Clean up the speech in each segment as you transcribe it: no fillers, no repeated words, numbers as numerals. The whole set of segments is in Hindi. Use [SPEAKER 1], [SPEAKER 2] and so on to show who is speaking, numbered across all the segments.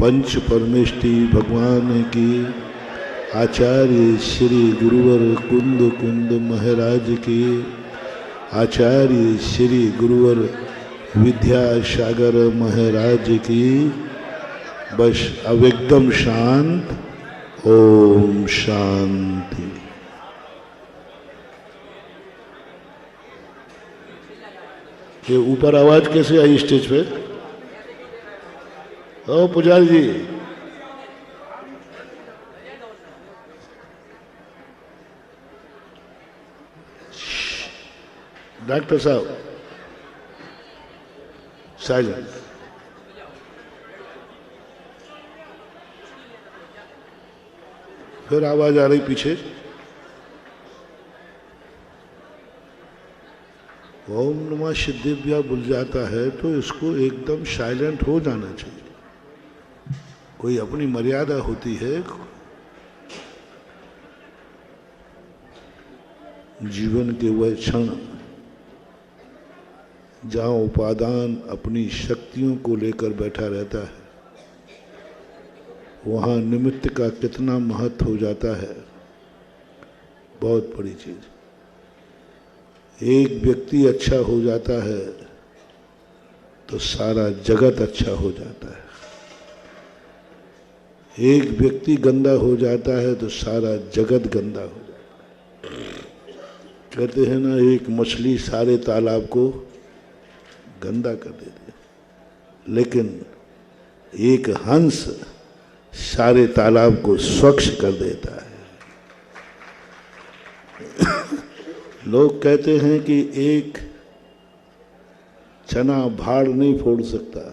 [SPEAKER 1] पंच परमेष्टि भगवान की, आचार्य श्री गुरुवर कुंद कुंद महाराज की, आचार्य श्री गुरुवर विद्यासागर महाराज की। बस अब एकदम शांत। ओम शांति। ये ऊपर आवाज कैसे आई स्टेज पे? ओ पुजारी जी, डॉक्टर साहब साइलेंट। फिर आवाज आ रही पीछे। ओम नमः शिद्धिव्या भूल जाता है तो इसको एकदम साइलेंट हो जाना चाहिए। कोई अपनी मर्यादा होती है। जीवन के वह क्षण जहाँ उपादान अपनी शक्तियों को लेकर बैठा रहता है, वहाँ निमित्त का कितना महत्व हो जाता है, बहुत बड़ी चीज। एक व्यक्ति अच्छा हो जाता है तो सारा जगत अच्छा हो जाता है। एक व्यक्ति गंदा हो जाता है तो सारा जगत गंदा हो जाता है। कहते हैं ना, एक मछली सारे तालाब को गंदा कर देती है, लेकिन एक हंस सारे तालाब को स्वच्छ कर देता है। लोग कहते हैं कि एक चना भाड़ नहीं फोड़ सकता,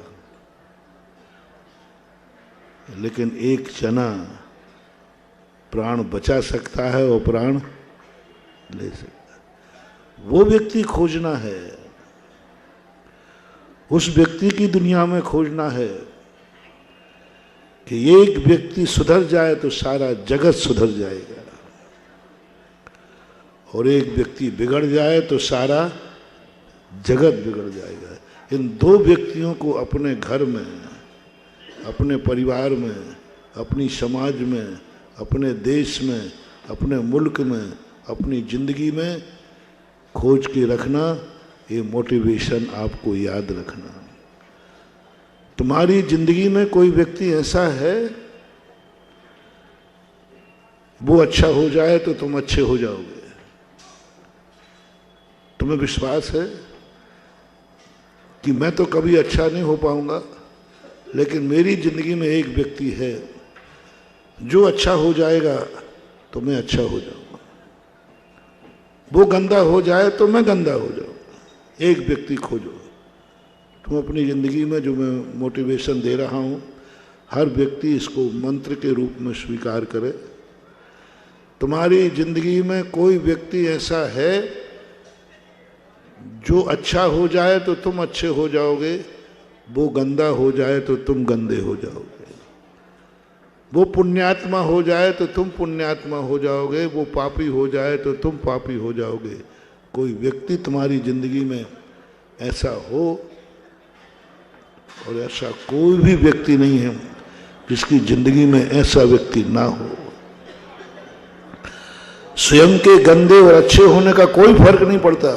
[SPEAKER 1] लेकिन एक चना प्राण बचा सकता है और प्राण ले सकता है। वो व्यक्ति खोजना है, उस व्यक्ति की दुनिया में खोजना है कि एक व्यक्ति सुधर जाए तो सारा जगत सुधर जाएगा, और एक व्यक्ति बिगड़ जाए तो सारा जगत बिगड़ जाएगा। इन दो व्यक्तियों को अपने घर में, अपने परिवार में, अपनी समाज में, अपने देश में, अपने मुल्क में, अपनी जिंदगी में खोज के रखना, ये मोटिवेशन आपको याद रखना। तुम्हारी जिंदगी में कोई व्यक्ति ऐसा है, वो अच्छा हो जाए तो तुम अच्छे हो जाओगे। तुम्हें विश्वास है कि मैं तो कभी अच्छा नहीं हो पाऊंगा, लेकिन मेरी जिंदगी में एक व्यक्ति है जो अच्छा हो जाएगा तो मैं अच्छा हो जाऊंगा। वो गंदा हो जाए तो मैं गंदा हो जाऊंगा। एक व्यक्ति खोजो। तुम अपनी ज़िंदगी में जो मैं मोटिवेशन दे रहा हूँ, हर व्यक्ति इसको मंत्र के रूप में स्वीकार करे। तुम्हारी ज़िंदगी में कोई व्यक्ति ऐसा है जो अच्छा हो जाए तो तुम अच्छे हो जाओगे, वो गंदा हो जाए तो तुम गंदे हो जाओगे। वो पुण्यात्मा हो जाए तो तुम पुण्यात्मा हो जाओगे, वो पापी हो जाए तो तुम पापी हो जाओगे। कोई व्यक्ति तुम्हारी ज़िंदगी में ऐसा हो, और ऐसा कोई भी व्यक्ति नहीं है जिसकी जिंदगी में ऐसा व्यक्ति ना हो। स्वयं के गंदे और अच्छे होने का कोई फर्क नहीं पड़ता।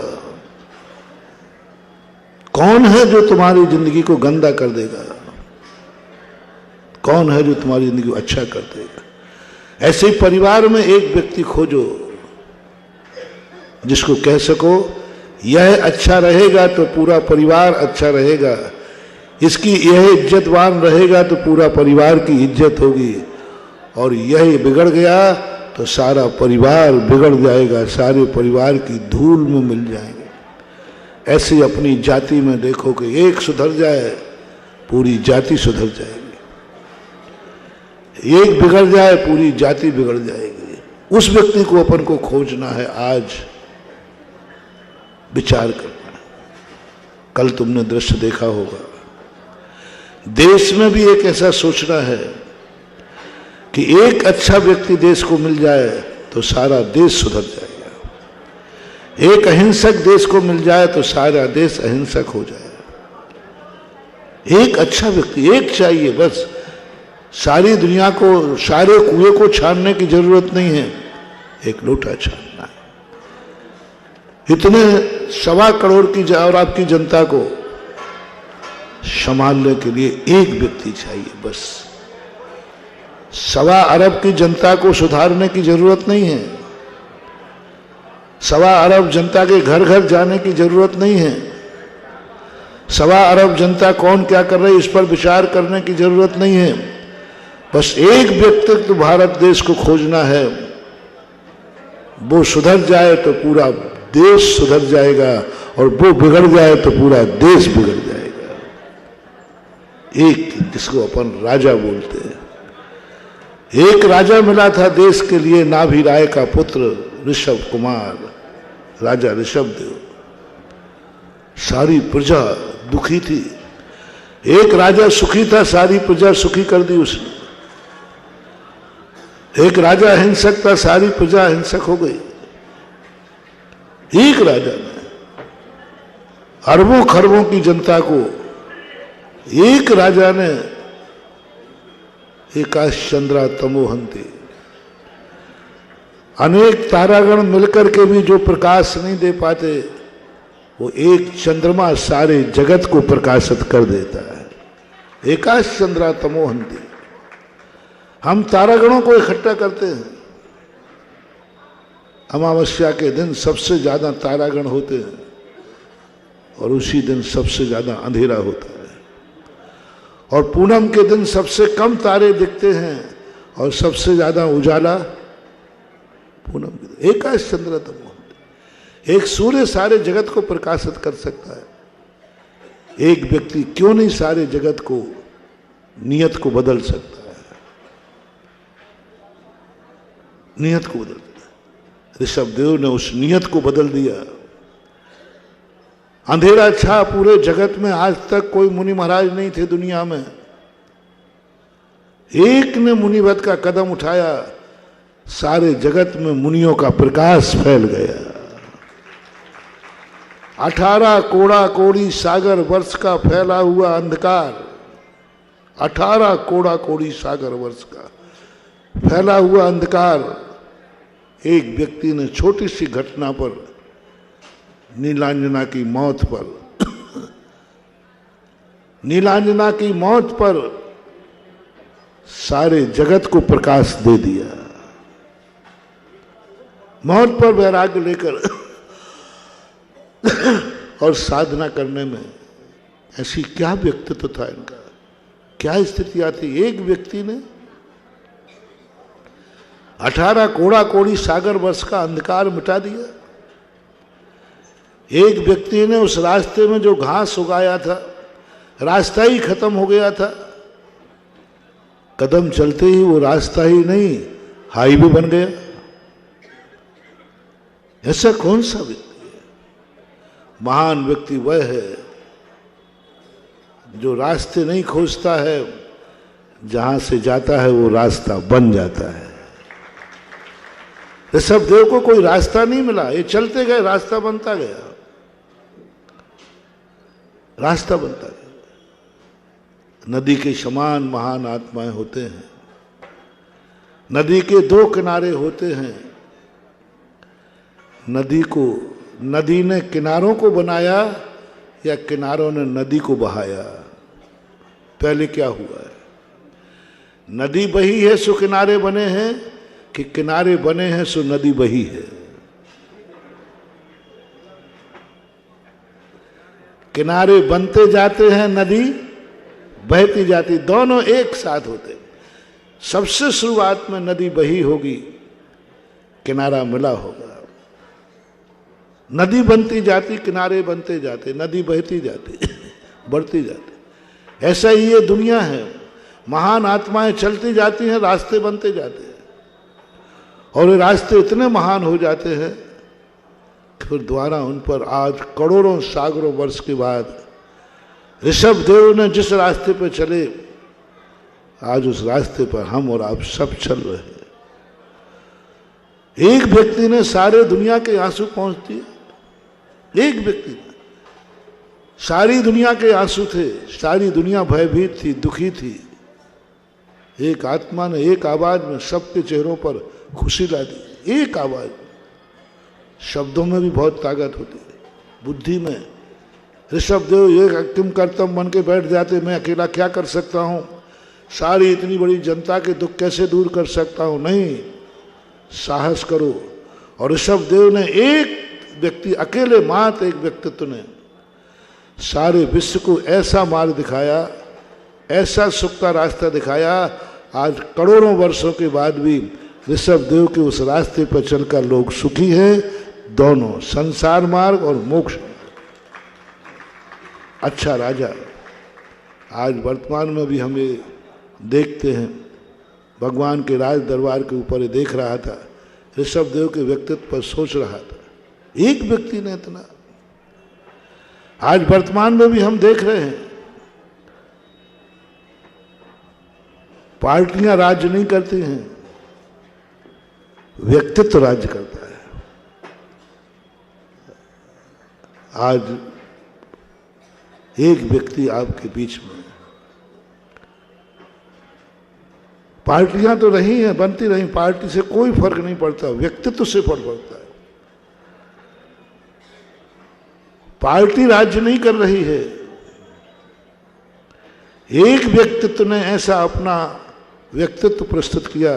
[SPEAKER 1] कौन है जो तुम्हारी जिंदगी को गंदा कर देगा? कौन है जो तुम्हारी जिंदगी को अच्छा कर देगा? ऐसे ही परिवार में एक व्यक्ति खोजो जिसको कह सको यह अच्छा रहेगा तो पूरा परिवार अच्छा रहेगा, इसकी यह इज्जतवान रहेगा तो पूरा परिवार की इज्जत होगी, और यह बिगड़ गया तो सारा परिवार बिगड़ जाएगा, सारे परिवार की धूल में मिल जाएंगे। ऐसे अपनी जाति में देखो कि एक सुधर जाए पूरी जाति सुधर जाएगी, एक बिगड़ जाए पूरी जाति बिगड़ जाएगी। उस व्यक्ति को अपन को खोजना है, आज विचार करना है। कल तुमने दृश्य देखा होगा, देश में भी एक ऐसा सोचना है कि एक अच्छा व्यक्ति देश को मिल जाए तो सारा देश सुधर जाएगा, एक अहिंसक देश को मिल जाए तो सारा देश अहिंसक हो जाएगा। एक अच्छा व्यक्ति, एक चाहिए बस, सारी दुनिया को, सारे कुएं को छानने की जरूरत नहीं है, एक लोटा छानना है। इतने 1.25 करोड़ की और आपकी जनता को संभालने के लिए एक व्यक्ति चाहिए बस। 1.25 अरब की जनता को सुधारने की जरूरत नहीं है, 1.25 अरब जनता के घर घर जाने की जरूरत नहीं है, 1.25 अरब जनता कौन क्या कर रही है इस पर विचार करने की जरूरत नहीं है। बस एक व्यक्तित्व भारत देश को खोजना है, वो सुधर जाए तो पूरा देश सुधर जाएगा, और वो बिगड़ जाए तो पूरा देश बिगड़ जाएगा। एक, जिसको अपन राजा बोलते हैं, एक राजा मिला था देश के लिए, नाभि राय का पुत्र ऋषभ कुमार, राजा ऋषभ देव। सारी प्रजा दुखी थी, एक राजा सुखी था, सारी प्रजा सुखी कर दी उसने। एक राजा हिंसक था, सारी प्रजा हिंसक हो गई। एक राजा ने अरबों खरबों की जनता को, एक राजा ने एकाश चंद्रा तमोहंती, अनेक तारागण मिलकर के भी जो प्रकाश नहीं दे पाते, वो एक चंद्रमा सारे जगत को प्रकाशित कर देता है। एकाश चंद्रा तमोहंती। हम तारागणों को इकट्ठा करते हैं, अमावस्या के दिन सबसे ज्यादा तारागण होते हैं और उसी दिन सबसे ज्यादा अंधेरा होता है, और पूनम के दिन सबसे कम तारे दिखते हैं और सबसे ज्यादा उजाला पूनम के दिन। एकाश चंद्र तमो, एक सूर्य सारे जगत को प्रकाशित कर सकता है, एक व्यक्ति क्यों नहीं सारे जगत को, नियत को बदल सकता है, नियत को बदल। ऋषभ देव ने उस नियत को बदल दिया। अंधेरा छा पूरे जगत में, आज तक कोई मुनि महाराज नहीं थे दुनिया में, एक ने मुनिवत का कदम उठाया, सारे जगत में मुनियों का प्रकाश फैल गया। 18 कोड़ा कोड़ी सागर वर्ष का फैला हुआ अंधकार, 18 कोड़ा कोड़ी सागर वर्ष का फैला हुआ अंधकार, एक व्यक्ति ने छोटी सी घटना पर, नीलांजना की मौत पर, नीलांजना की मौत पर सारे जगत को प्रकाश दे दिया। मौत पर वैराग्य लेकर और साधना करने में ऐसी क्या व्यक्तित्व था इनका, क्या स्थितियां थी। एक व्यक्ति ने 18 कोड़ा कोड़ी सागर वर्ष का अंधकार मिटा दिया। एक व्यक्ति ने उस रास्ते में जो घास उगाया था, रास्ता ही खत्म हो गया था, कदम चलते ही वो रास्ता ही नहीं हाईवे बन गया। ऐसा कौन सा व्यक्ति है? महान व्यक्ति वह है जो रास्ते नहीं खोजता है, जहां से जाता है वो रास्ता बन जाता है। ऋषभ देव को कोई रास्ता नहीं मिला, ये चलते गए, रास्ता बनता गया, रास्ता बनता गया। नदी के समान महान आत्माएं होते हैं। नदी के 2 किनारे होते हैं। नदी ने किनारों को बनाया या किनारों ने नदी को बहाया? पहले क्या हुआ है? नदी बही है सो किनारे बने हैं, कि किनारे बने हैं सो नदी बही है? किनारे बनते जाते हैं, नदी बहती जाती, दोनों एक साथ होते। सबसे शुरुआत में नदी बही होगी, किनारा मिला होगा। नदी बनती जाती, किनारे बनते जाते, नदी बहती जाती बढ़ती जाती। ऐसा ही ये दुनिया है। महान आत्माएं चलती जाती हैं, रास्ते बनते जाते हैं, और ये रास्ते इतने महान हो जाते हैं फिर द्वारा उन पर आज करोड़ों सागरों वर्ष के बाद ऋषभ देव ने जिस रास्ते पर चले, आज उस रास्ते पर हम और आप सब चल रहे हैं। एक व्यक्ति ने सारे दुनिया के आंसू पहुंच दिए। एक व्यक्ति ने, सारी दुनिया के आंसू थे, सारी दुनिया भयभीत थी, दुखी थी। एक आत्मा ने एक आवाज में सबके चेहरों पर खुशी ला दी। एक आवाज, शब्दों में भी बहुत ताकत होती है, बुद्धि में। ऋषभदेव ये किम कर्तव्य बन के बैठ जाते, मैं अकेला क्या कर सकता हूँ, सारी इतनी बड़ी जनता के दुख कैसे दूर कर सकता हूँ। नहीं, साहस करो। और ऋषभदेव ने एक व्यक्ति, अकेले मात्र एक व्यक्तित्व ने सारे विश्व को ऐसा मार्ग दिखाया, ऐसा सुख का रास्ता दिखाया। आज करोड़ों वर्षों के बाद भी ऋषभदेव के उस रास्ते पर चलकर लोग सुखी हैं, दोनों, संसार मार्ग और मोक्ष। अच्छा राजा, आज वर्तमान में भी हमें देखते हैं, भगवान के राज दरबार के ऊपर देख रहा था, ऋषभदेव के व्यक्तित्व पर सोच रहा था। एक व्यक्ति ने इतना, आज वर्तमान में भी हम देख रहे हैं, पार्टियां राज्य नहीं करती हैं, व्यक्तित्व राज्य करता है। आज एक व्यक्ति आपके बीच में, पार्टियां तो रही हैं, बनती रही, पार्टी से कोई फर्क नहीं पड़ता, व्यक्तित्व से फर्क पड़ता है। पार्टी राज्य नहीं कर रही है, एक व्यक्तित्व ने ऐसा अपना व्यक्तित्व प्रस्तुत किया।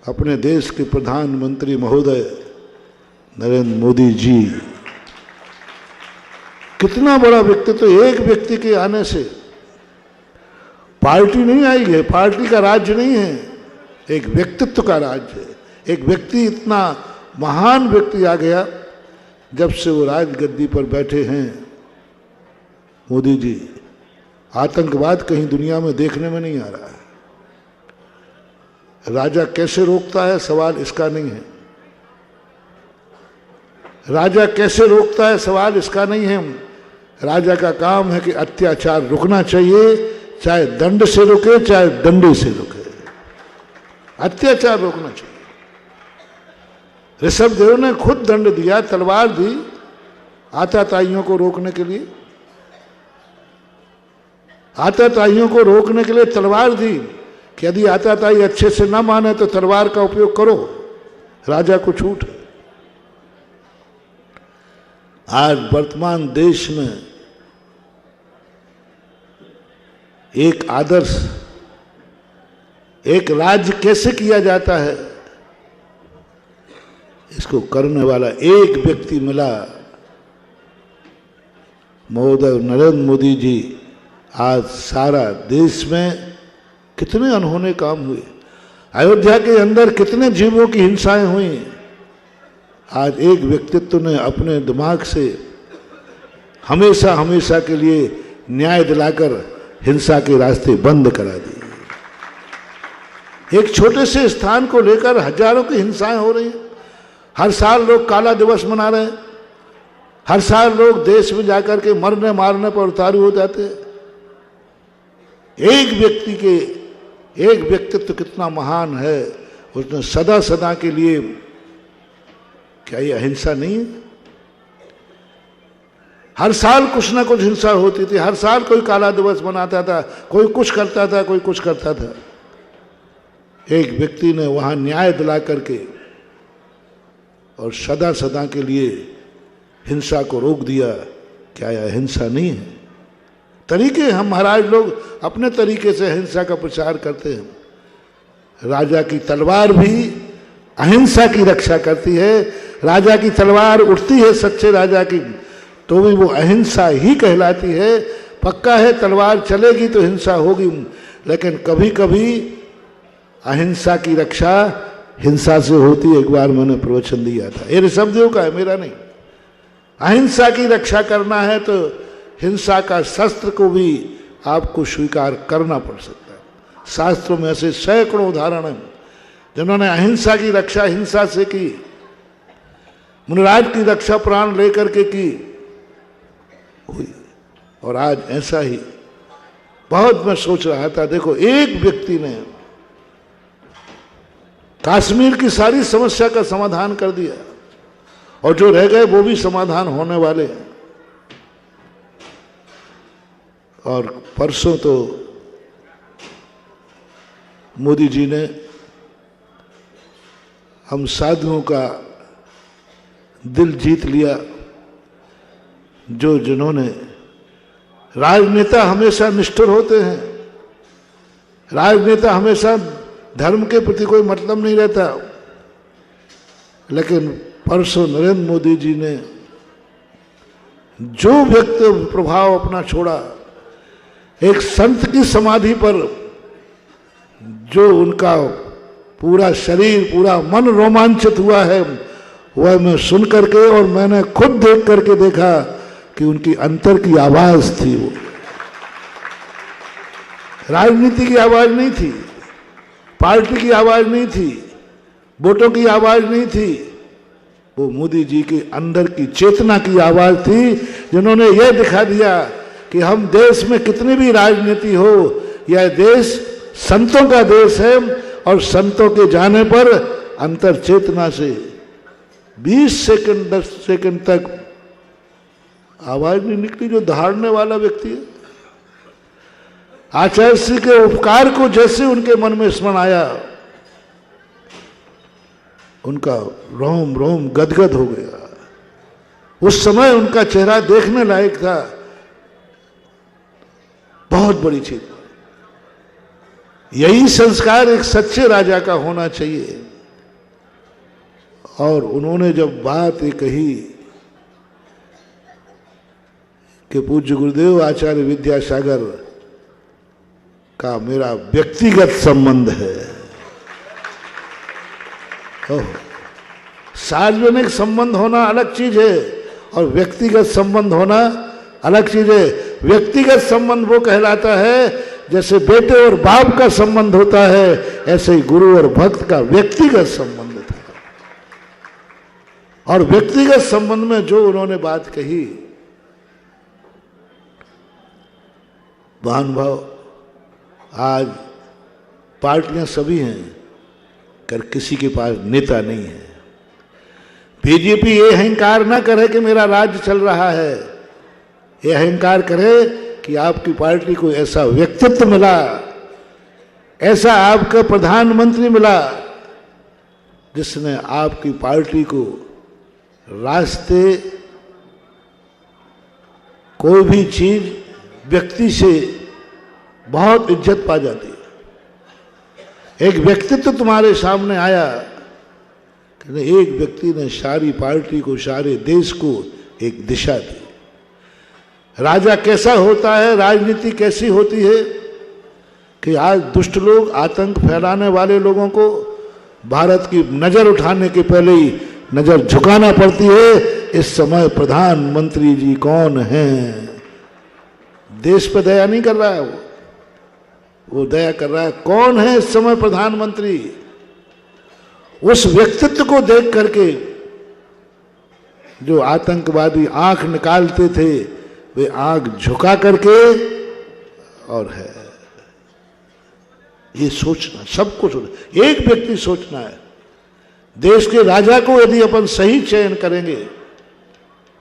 [SPEAKER 1] अपने देश के प्रधानमंत्री महोदय नरेंद्र मोदी जी, कितना बड़ा व्यक्तित्व, एक व्यक्ति के आने से। पार्टी नहीं आई है, पार्टी का राज्य नहीं है, एक व्यक्तित्व का राज्य है। एक व्यक्ति, इतना महान व्यक्ति आ गया, जब से वो राजगद्दी पर बैठे हैं मोदी जी, आतंकवाद कहीं दुनिया में देखने में नहीं आ रहा है। राजा कैसे रोकता है, सवाल इसका नहीं है। राजा कैसे रोकता है, सवाल इसका नहीं है। राजा का काम है कि अत्याचार रुकना चाहिए, चाहे दंड से रुके, चाहे डंडे से रुके, अत्याचार रोकना चाहिए। ऋषभदेव ने खुद दंड दिया, तलवार दी आतताइयों को रोकने के लिए, आतताइयों को रोकने के लिए तलवार दी कि यदि आतताई अच्छे से ना माने तो तलवार का उपयोग करो, राजा को छूट है। आज वर्तमान देश में एक आदर्श, एक राज्य कैसे किया जाता है, इसको करने वाला एक व्यक्ति मिला, महोदय नरेंद्र मोदी जी। आज सारा देश में कितने अनहोने काम हुए, अयोध्या के अंदर कितने जीवों की हिंसाएं हुई, आज एक व्यक्तित्व ने अपने दिमाग से हमेशा हमेशा के लिए न्याय दिलाकर हिंसा के रास्ते बंद करा दिए। एक छोटे से स्थान को लेकर हजारों की हिंसाएं हो रही हैं। हर साल लोग काला दिवस मना रहे हैं, हर साल लोग देश में जाकर के मरने मारने पर उतारू हो जाते हैं। एक व्यक्ति के, एक व्यक्तित्व कितना महान है, उसने सदा सदा के लिए, क्या ये अहिंसा नहीं है? हर साल कुछ ना कुछ हिंसा होती थी, हर साल कोई काला दिवस मनाता था, कोई कुछ करता था, कोई कुछ करता था। एक व्यक्ति ने वहां न्याय दिला करके और सदा सदा के लिए हिंसा को रोक दिया। क्या यह हिंसा नहीं है? तरीके, हम महाराज लोग अपने तरीके से हिंसा का प्रचार करते हैं। राजा की तलवार भी अहिंसा की रक्षा करती है। राजा की तलवार उठती है सच्चे राजा की, तो भी वो अहिंसा ही कहलाती है। पक्का है तलवार चलेगी तो हिंसा होगी, लेकिन कभी कभी अहिंसा की रक्षा हिंसा से होती है। एक बार मैंने प्रवचन दिया था, ये ऋषभदेव का है, मेरा नहीं। अहिंसा की रक्षा करना है तो हिंसा का शस्त्र को भी आपको स्वीकार करना पड़ सकता है। शास्त्रों में ऐसे सैकड़ों उदाहरण हैं जिन्होंने अहिंसा की रक्षा हिंसा से की। मुनिराज की रक्षा प्राण लेकर के की हुई। और आज ऐसा ही बहुत मैं सोच रहा था, देखो एक व्यक्ति ने कश्मीर की सारी समस्या का समाधान कर दिया, और जो रह गए वो भी समाधान होने वाले हैं। और परसों तो मोदी जी ने हम साधुओं का दिल जीत लिया, जिन्होंने, राजनेता हमेशा निष्ठुर होते हैं, राजनेता हमेशा धर्म के प्रति कोई मतलब नहीं रहता, लेकिन परसों नरेंद्र मोदी जी ने जो व्यक्ति प्रभाव अपना छोड़ा, एक संत की समाधि पर जो उनका पूरा शरीर पूरा मन रोमांचित हुआ है, वह मैं सुन करके और मैंने खुद देख करके देखा कि उनकी अंतर की आवाज थी। वो राजनीति की आवाज नहीं थी, पार्टी की आवाज नहीं थी, वोटों की आवाज नहीं थी, वो मोदी जी के अंदर की चेतना की आवाज थी, जिन्होंने यह दिखा दिया कि हम देश में कितनी भी राजनीति हो, यह देश संतों का देश है और संतों के जाने पर अंतर चेतना से 20 सेकंड 10 सेकंड तक आवाज नहीं निकली। जो दहाड़ने वाला व्यक्ति है, आचार्य श्री के उपकार को जैसे उनके मन में स्मरण आया, उनका रोम रोम गदगद हो गया। उस समय उनका चेहरा देखने लायक था। बहुत बड़ी चीज, यही संस्कार एक सच्चे राजा का होना चाहिए। और उन्होंने जब बात ये कही कि पूज्य गुरुदेव आचार्य विद्यासागर का मेरा व्यक्तिगत संबंध है, सार्वजनिक संबंध होना अलग चीज है और व्यक्तिगत संबंध होना अलग चीज है। व्यक्तिगत संबंध वो कहलाता है जैसे बेटे और बाप का संबंध होता है, ऐसे ही गुरु और भक्त का व्यक्तिगत संबंध था। और व्यक्तिगत संबंध में जो उन्होंने बात कही, महानुभाव, आज पार्टियां सभी हैं, कर किसी के पास नेता नहीं है। बीजेपी ये अहंकार ना करे कि मेरा राज्य चल रहा है, ये अहंकार करे कि आपकी पार्टी को ऐसा व्यक्तित्व मिला, ऐसा आपका प्रधानमंत्री मिला, जिसने आपकी पार्टी को रास्ते, कोई भी चीज व्यक्ति से बहुत इज्जत पा जाती है। एक व्यक्तित्व तुम्हारे सामने आया, एक व्यक्ति ने सारी पार्टी को, सारे देश को एक दिशा दी। राजा कैसा होता है, राजनीति कैसी होती है कि आज दुष्ट लोग, आतंक फैलाने वाले लोगों को भारत की नजर उठाने के पहले ही नजर झुकाना पड़ती है। इस समय प्रधानमंत्री जी कौन हैं? देश पर दया नहीं कर रहा है वो दया कर रहा है कौन है इस समय प्रधानमंत्री। उस व्यक्तित्व को देख करके जो आतंकवादी आंख निकालते थे, वे आंख झुका करके, और है ये सोचना, सबको सोचना, एक व्यक्ति सोचना है। देश के राजा को यदि अपन सही चयन करेंगे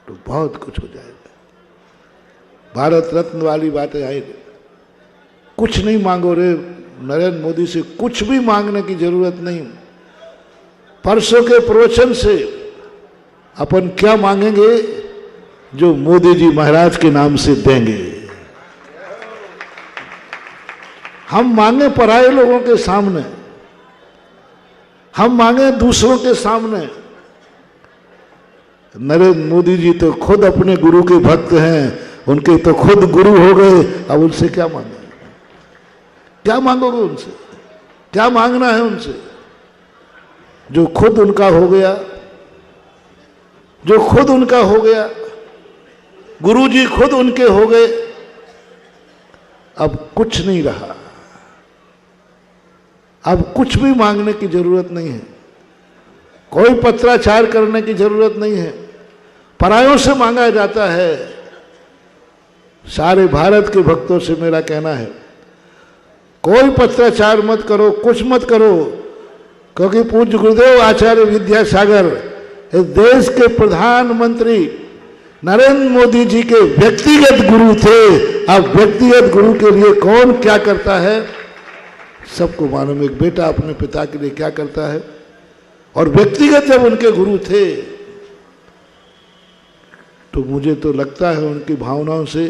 [SPEAKER 1] तो बहुत कुछ हो जाएगा। भारत रत्न वाली बातें आएगी। कुछ नहीं मांगो रे, नरेंद्र मोदी से कुछ भी मांगने की जरूरत नहीं। परसों के प्रवचन से अपन क्या मांगेंगे जो मोदी जी महाराज के नाम से देंगे। हम मांगे पराये लोगों के सामने, हम मांगे दूसरों के सामने। नरेंद्र मोदी जी तो खुद अपने गुरु के भक्त हैं, उनके तो खुद गुरु हो गए, अब उनसे क्या मांगे? क्या मांगोगे उनसे? क्या मांगना है उनसे? जो खुद उनका हो गया, जो खुद उनका हो गया, गुरु जी खुद उनके हो गए, अब कुछ नहीं रहा। अब कुछ भी मांगने की जरूरत नहीं है, कोई पत्राचार करने की जरूरत नहीं है। परायों से मांगा जाता है। सारे भारत के भक्तों से मेरा कहना है, कोई पत्राचार मत करो, कुछ मत करो, क्योंकि पूज्य गुरुदेव आचार्य विद्यासागर इस देश के प्रधानमंत्री नरेंद्र मोदी जी के व्यक्तिगत गुरु थे। अब व्यक्तिगत गुरु के लिए कौन क्या करता है सबको मालूम एक बेटा अपने पिता के लिए क्या करता है। और व्यक्तिगत जब उनके गुरु थे तो मुझे तो लगता है उनकी भावनाओं से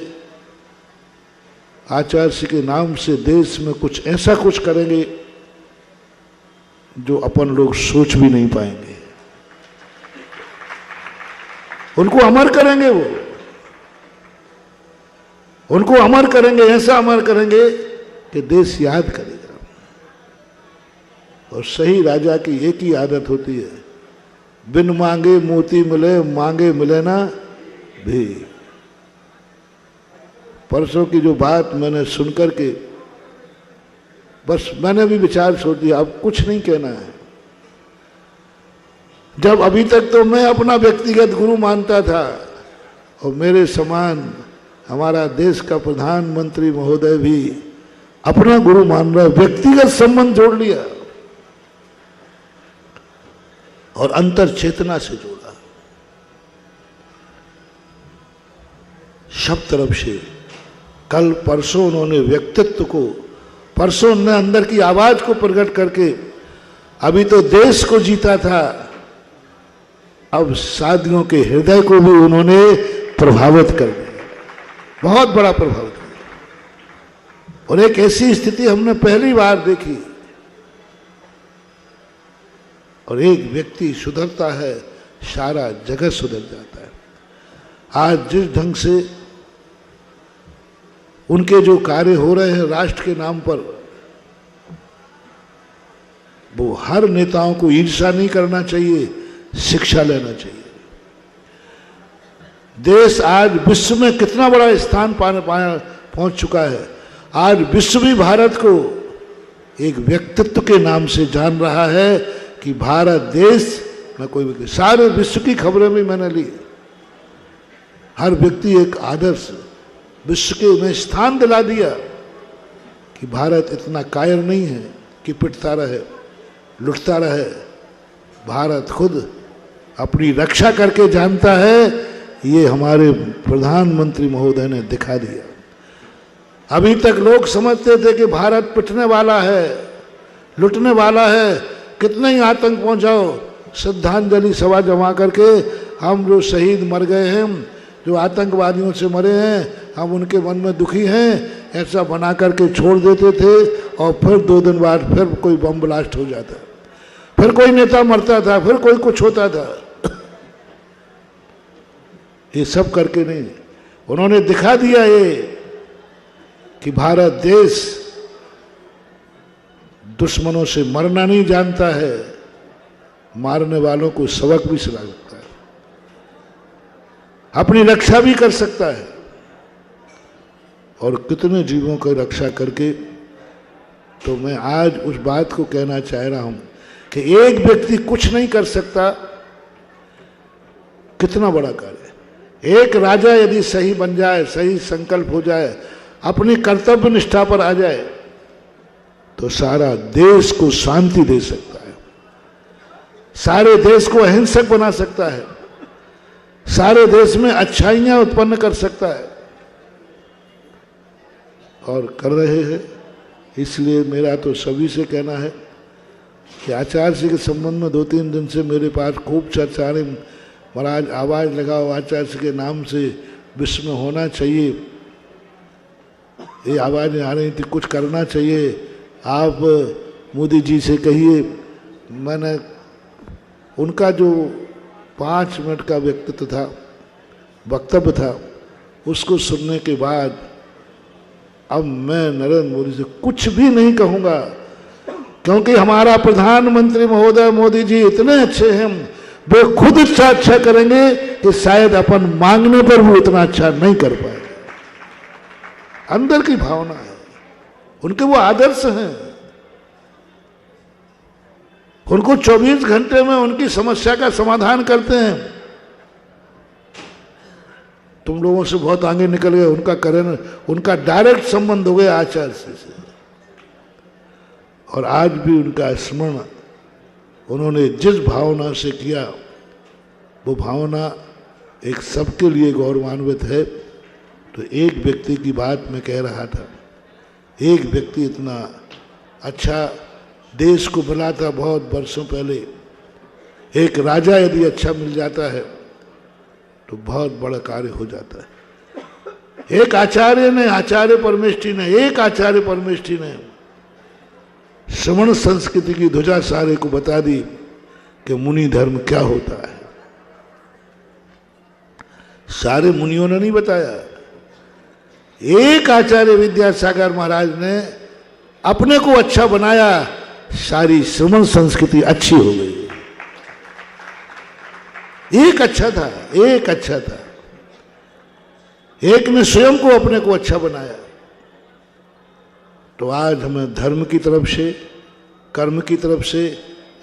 [SPEAKER 1] आचार्य जी के नाम से देश में कुछ ऐसा कुछ करेंगे जो अपन लोग सोच भी नहीं पाएंगे। उनको अमर करेंगे, वो उनको अमर करेंगे, ऐसा अमर करेंगे कि देश याद करेगा। और सही राजा की एक ही आदत होती है, बिन मांगे मोती मिले, मांगे मिले ना भी। परसों की जो बात मैंने सुनकर के बस मैंने भी विचार छोड़ दिया, अब कुछ नहीं कहना है। जब अभी तक तो मैं अपना व्यक्तिगत गुरु मानता था और मेरे समान हमारा देश का प्रधानमंत्री महोदय भी अपना गुरु मान रहा है, व्यक्तिगत संबंध जोड़ लिया और अंतर चेतना से जोड़ा। सब तरफ से कल परसों उन्होंने व्यक्तित्व को, परसों उन्होंने अंदर की आवाज को प्रकट करके अभी तो देश को जीता था, अब साथियों के हृदय को भी उन्होंने प्रभावित कर दिया, बहुत बड़ा प्रभाव किया। और एक ऐसी स्थिति हमने पहली बार देखी। और एक व्यक्ति सुधरता है, सारा जगत सुधर जाता है। आज जिस ढंग से उनके जो कार्य हो रहे हैं राष्ट्र के नाम पर, वो हर नेताओं को ईर्ष्या नहीं करना चाहिए, शिक्षा लेना चाहिए। देश आज विश्व में कितना बड़ा स्थान पहुंच चुका है। आज विश्व भी भारत को एक व्यक्तित्व के नाम से जान रहा है कि भारत देश में कोई व्यक्ति, सारे विश्व की खबरें भी मैंने ली, हर व्यक्ति एक आदर्श विश्व के में स्थान दिला दिया कि भारत इतना कायर नहीं है कि पिटता रहे, लुटता रहे। भारत खुद अपनी रक्षा करके जानता है, ये हमारे प्रधानमंत्री महोदय ने दिखा दिया। अभी तक लोग समझते थे कि भारत पिटने वाला है, लुटने वाला है, कितने ही आतंक पहुंचाओ, श्रद्धांजलि सभा जमा करके हम जो शहीद मर गए हैं, जो आतंकवादियों से मरे हैं, हम उनके मन में दुखी हैं, ऐसा बना करके छोड़ देते थे। और फिर 2 दिन बाद फिर कोई बम ब्लास्ट हो जाता, फिर कोई नेता मरता था, फिर कोई कुछ होता था। ये सब करके नहीं, उन्होंने दिखा दिया ये कि भारत देश दुश्मनों से मरना नहीं जानता है, मारने वालों को सबक भी सिखा सकता है, अपनी रक्षा भी कर सकता है। और कितने जीवों की रक्षा करके, तो मैं आज उस बात को कहना चाह रहा हूं कि एक व्यक्ति कुछ नहीं कर सकता, कितना बड़ा कार्य। एक राजा यदि सही बन जाए, सही संकल्प हो जाए, अपनी कर्तव्य निष्ठा पर आ जाए, तो सारा देश को शांति दे सकता है, सारे देश को अहिंसक बना सकता है, सारे देश में अच्छाइयां उत्पन्न कर सकता है, और कर रहे हैं। इसलिए मेरा तो सभी से कहना है कि आचार्य जी के संबंध में 2-3 दिन से मेरे पास खूब चर्चा रही। महाराज आवाज़ लगाओ, आचार्य जी के नाम से विश्व में होना चाहिए, ये आवाज़ें आ रही थी, कुछ करना चाहिए। आप मोदी जी से कहिए। मैंने उनका जो 5 मिनट का व्यक्तित्व था, वक्तव्य था, उसको सुनने के बाद अब मैं नरेंद्र मोदी से कुछ भी नहीं कहूँगा, क्योंकि हमारा प्रधानमंत्री महोदय मोदी जी इतने अच्छे हैं, वे खुद इतना अच्छा करेंगे कि शायद अपन मांगने पर भी उतना अच्छा नहीं कर पाएंगे। अंदर की भावना है, उनके वो आदर्श हैं। उनको 24 घंटे में उनकी समस्या का समाधान करते हैं। तुम लोगों से बहुत आगे निकल गए, उनका करें, उनका डायरेक्ट संबंध हो गया आचार्य से। और आज भी उनका स्मरण उन्होंने जिस भावना से किया, वो भावना एक सबके लिए गौरवान्वित है। तो एक व्यक्ति की बात मैं कह रहा था, एक व्यक्ति इतना अच्छा देश को मिला था बहुत वर्षों पहले। एक राजा यदि अच्छा मिल जाता है तो बहुत बड़ा कार्य हो जाता है। एक आचार्य ने, आचार्य परमेष्ठी ने, एक आचार्य परमेष्ठी ने श्रवण संस्कृति की ध्वजा सारे को बता दी कि मुनि धर्म क्या होता है। सारे मुनियों ने नहीं बताया, एक आचार्य विद्यासागर महाराज ने अपने को अच्छा बनाया, सारी श्रवण संस्कृति अच्छी हो गई। एक अच्छा था, एक अच्छा था, एक ने स्वयं को अपने को अच्छा बनाया। तो आज हमें धर्म की तरफ से, कर्म की तरफ से,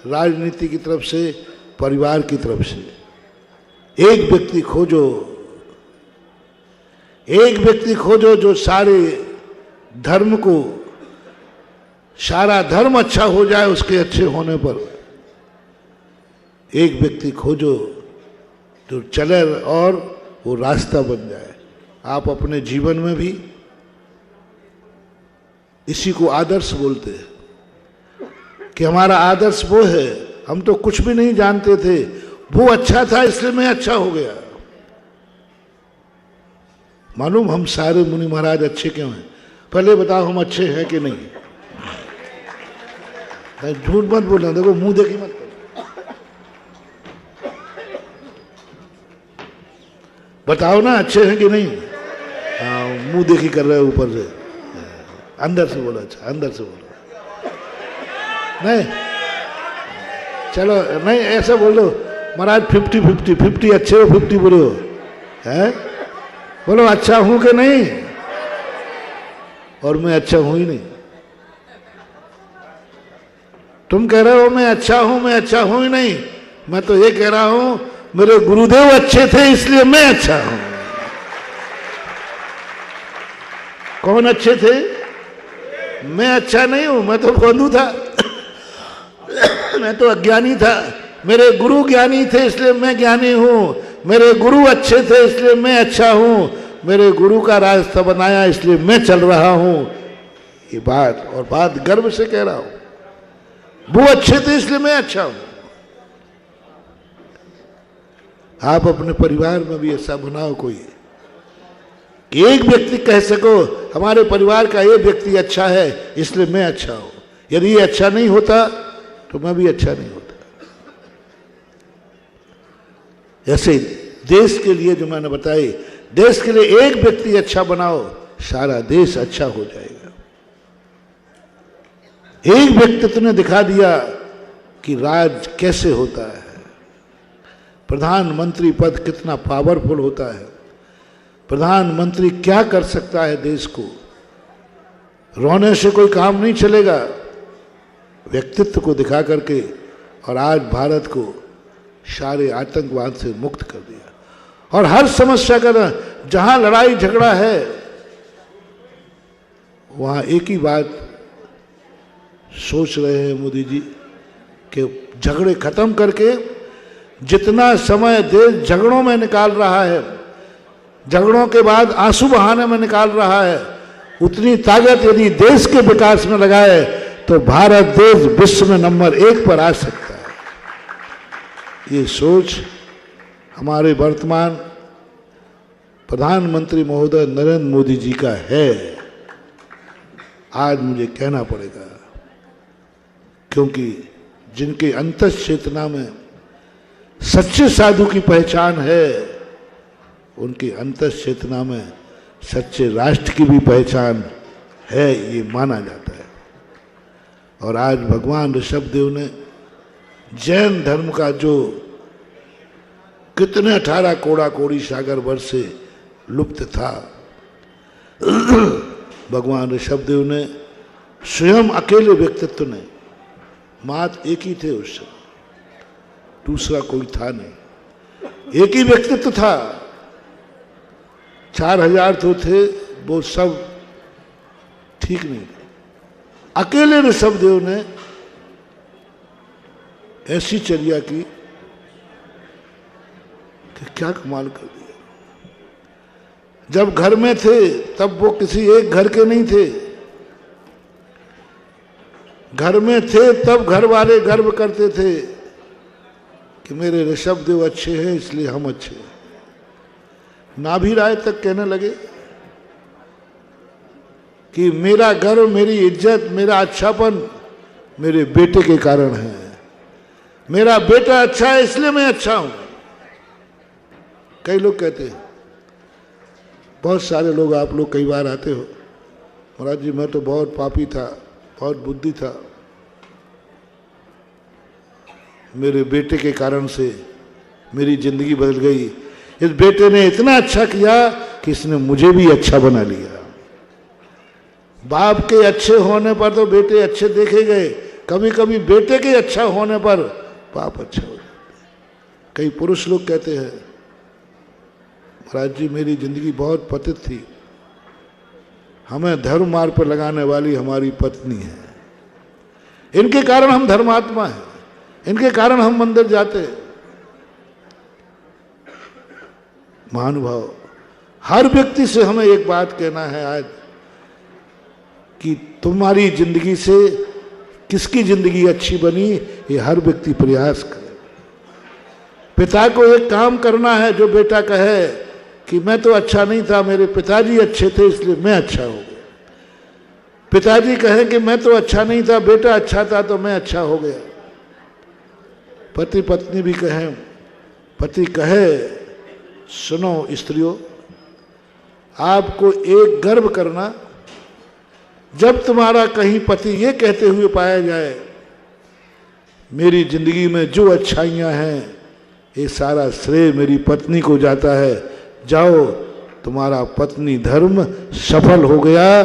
[SPEAKER 1] राजनीति की तरफ से, परिवार की तरफ से एक व्यक्ति खोजो, एक व्यक्ति खोजो जो सारे धर्म को, सारा धर्म अच्छा हो जाए उसके अच्छे होने पर। एक व्यक्ति खोजो जो चले और वो रास्ता बन जाए। आप अपने जीवन में भी इसी को आदर्श बोलते हैं कि हमारा आदर्श वो है। हम तो कुछ भी नहीं जानते थे, वो अच्छा था इसलिए मैं अच्छा हो गया। मालूम हम सारे मुनि महाराज अच्छे क्यों हैं? पहले बताओ हम अच्छे हैं कि नहीं? झूठ मत बोलना, देखो मुंह देखी मत करो। बताओ ना अच्छे हैं कि नहीं? हाँ, मुंह देखी कर रहे हो ऊपर से, अंदर से बोलो। अच्छा अंदर से बोलो, नहीं चलो नहीं ऐसा बोलो महाराज 50-50, 50 अच्छे हो 50 बुरे हो, है? बोलो अच्छा हूं कि नहीं? और मैं अच्छा हूं ही नहीं। तुम कह रहे हो मैं अच्छा हूं, मैं अच्छा हूं ही नहीं। मैं तो ये कह रहा हूं मेरे गुरुदेव अच्छे थे इसलिए मैं अच्छा हूं। कौन अच्छे थे? मैं अच्छा नहीं हूं, मैं तो बंधु था। मैं तो अज्ञानी था। मेरे गुरु ज्ञानी थे इसलिए मैं ज्ञानी हूं। मेरे गुरु अच्छे थे इसलिए मैं अच्छा हूं। मेरे गुरु का रास्ता बनाया इसलिए मैं चल रहा हूं। ये बात, और बात गर्व से कह रहा हूं। वो अच्छे थे इसलिए मैं अच्छा हूं। आप अपने परिवार में भी ऐसा बनाओ कोई कि एक व्यक्ति कह सको हमारे परिवार का ये व्यक्ति अच्छा है इसलिए मैं अच्छा हूं। यदि ये अच्छा नहीं होता तो मैं भी अच्छा नहीं होता। ऐसे देश के लिए जो मैंने बताई, देश के लिए एक व्यक्ति अच्छा बनाओ, सारा देश अच्छा हो जाएगा। एक व्यक्तित्व ने दिखा दिया कि राज कैसे होता है, प्रधानमंत्री पद कितना पावरफुल होता है, प्रधानमंत्री क्या कर सकता है देश को। रोने से कोई काम नहीं चलेगा, व्यक्तित्व को दिखा करके। और आज भारत को सारे आतंकवाद से मुक्त कर दिया। और हर समस्या का जहां लड़ाई झगड़ा है वहां एक ही बात सोच रहे हैं मोदी जी कि झगड़े खत्म करके जितना समय देश झगड़ों में निकाल रहा है, झगड़ों के बाद आंसू बहाने में निकाल रहा है, उतनी ताकत यदि देश के विकास में लगाए तो भारत देश विश्व में नंबर 1 पर आ सकता है। ये सोच हमारे वर्तमान प्रधानमंत्री महोदय नरेंद्र मोदी जी का है। आज मुझे कहना पड़ेगा, क्योंकि जिनके अंतस चेतना में सच्चे साधु की पहचान है, उनकी अंतस चेतना में सच्चे राष्ट्र की भी पहचान है, ये माना जाता है। और आज भगवान ऋषभदेव ने जैन धर्म का जो कितने 18 कोड़ा कोड़ी सागर वर्ष से लुप्त था, भगवान ऋषभदेव ने स्वयं अकेले व्यक्तित्व ने, मात्र एक ही थे उस समय, दूसरा कोई था नहीं, एक ही व्यक्तित्व था। 4000 तो थे, वो सब ठीक नहीं थे। अकेले ऋषभदेव ने ऐसी चर्या की कि क्या कमाल कर दिया। जब घर में थे तब वो किसी एक घर के नहीं थे, घर में थे तब घर वाले गर्व करते थे कि मेरे ऋषभदेव अच्छे हैं इसलिए हम अच्छे हैं। नाभि राय तक कहने लगे कि मेरा गर्व, मेरी इज्जत, मेरा अच्छापन मेरे बेटे के कारण है। मेरा बेटा अच्छा है इसलिए मैं अच्छा हूं। कई लोग कहते हैं, बहुत सारे लोग, आप लोग कई बार आते हो, महाराज जी मैं तो बहुत पापी था, बहुत बुद्धि था, मेरे बेटे के कारण से मेरी जिंदगी बदल गई। इस बेटे ने इतना अच्छा किया कि इसने मुझे भी अच्छा बना लिया। बाप के अच्छे होने पर तो बेटे अच्छे देखे गए, कभी कभी बेटे के अच्छा होने पर बाप अच्छा हो जाते। कई पुरुष लोग कहते हैं, महाराज जी मेरी जिंदगी बहुत पतित थी, हमें धर्म मार्ग पर लगाने वाली हमारी पत्नी है, इनके कारण हम धर्मात्मा हैं, इनके कारण हम मंदिर जाते हैं। महानुभाव, हर व्यक्ति से हमें एक बात कहना है आज कि तुम्हारी जिंदगी से किसकी जिंदगी अच्छी बनी, ये हर व्यक्ति प्रयास करे। पिता को एक काम करना है, जो बेटा कहे कि मैं तो अच्छा नहीं था, मेरे पिताजी अच्छे थे इसलिए मैं अच्छा हो गया। पिताजी कहें कि मैं तो अच्छा नहीं था, बेटा अच्छा था तो मैं अच्छा हो गया। पति पत्नी भी कहें, पति कहे सुनो स्त्रियों, आपको एक गर्व करना, जब तुम्हारा कहीं पति ये कहते हुए पाया जाए मेरी जिंदगी में जो अच्छाइयाँ हैं ये सारा श्रेय मेरी पत्नी को जाता है, जाओ तुम्हारा पत्नी धर्म सफल हो गया,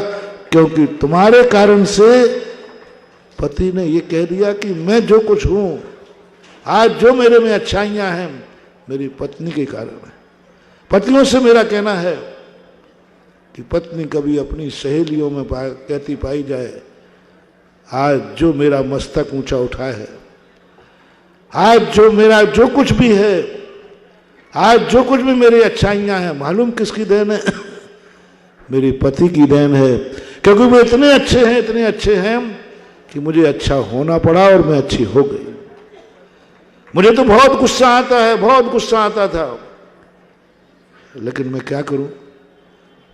[SPEAKER 1] क्योंकि तुम्हारे कारण से पति ने ये कह दिया कि मैं जो कुछ हूँ, आज जो मेरे में अच्छाइयाँ हैं मेरी पत्नी के कारण है। पत्नियों से मेरा कहना है कि पत्नी कभी अपनी सहेलियों में कहती पाई जाए, आज जो मेरा मस्तक ऊंचा उठा है, आज जो मेरा जो कुछ भी है, आज जो कुछ भी मेरी अच्छाइयाँ हैं, मालूम किसकी देन है? मेरे पति की देन है, क्योंकि वो इतने अच्छे हैं कि मुझे अच्छा होना पड़ा और मैं अच्छी हो गई। मुझे तो बहुत गुस्सा आता है, बहुत गुस्सा आता था, लेकिन मैं क्या करूं,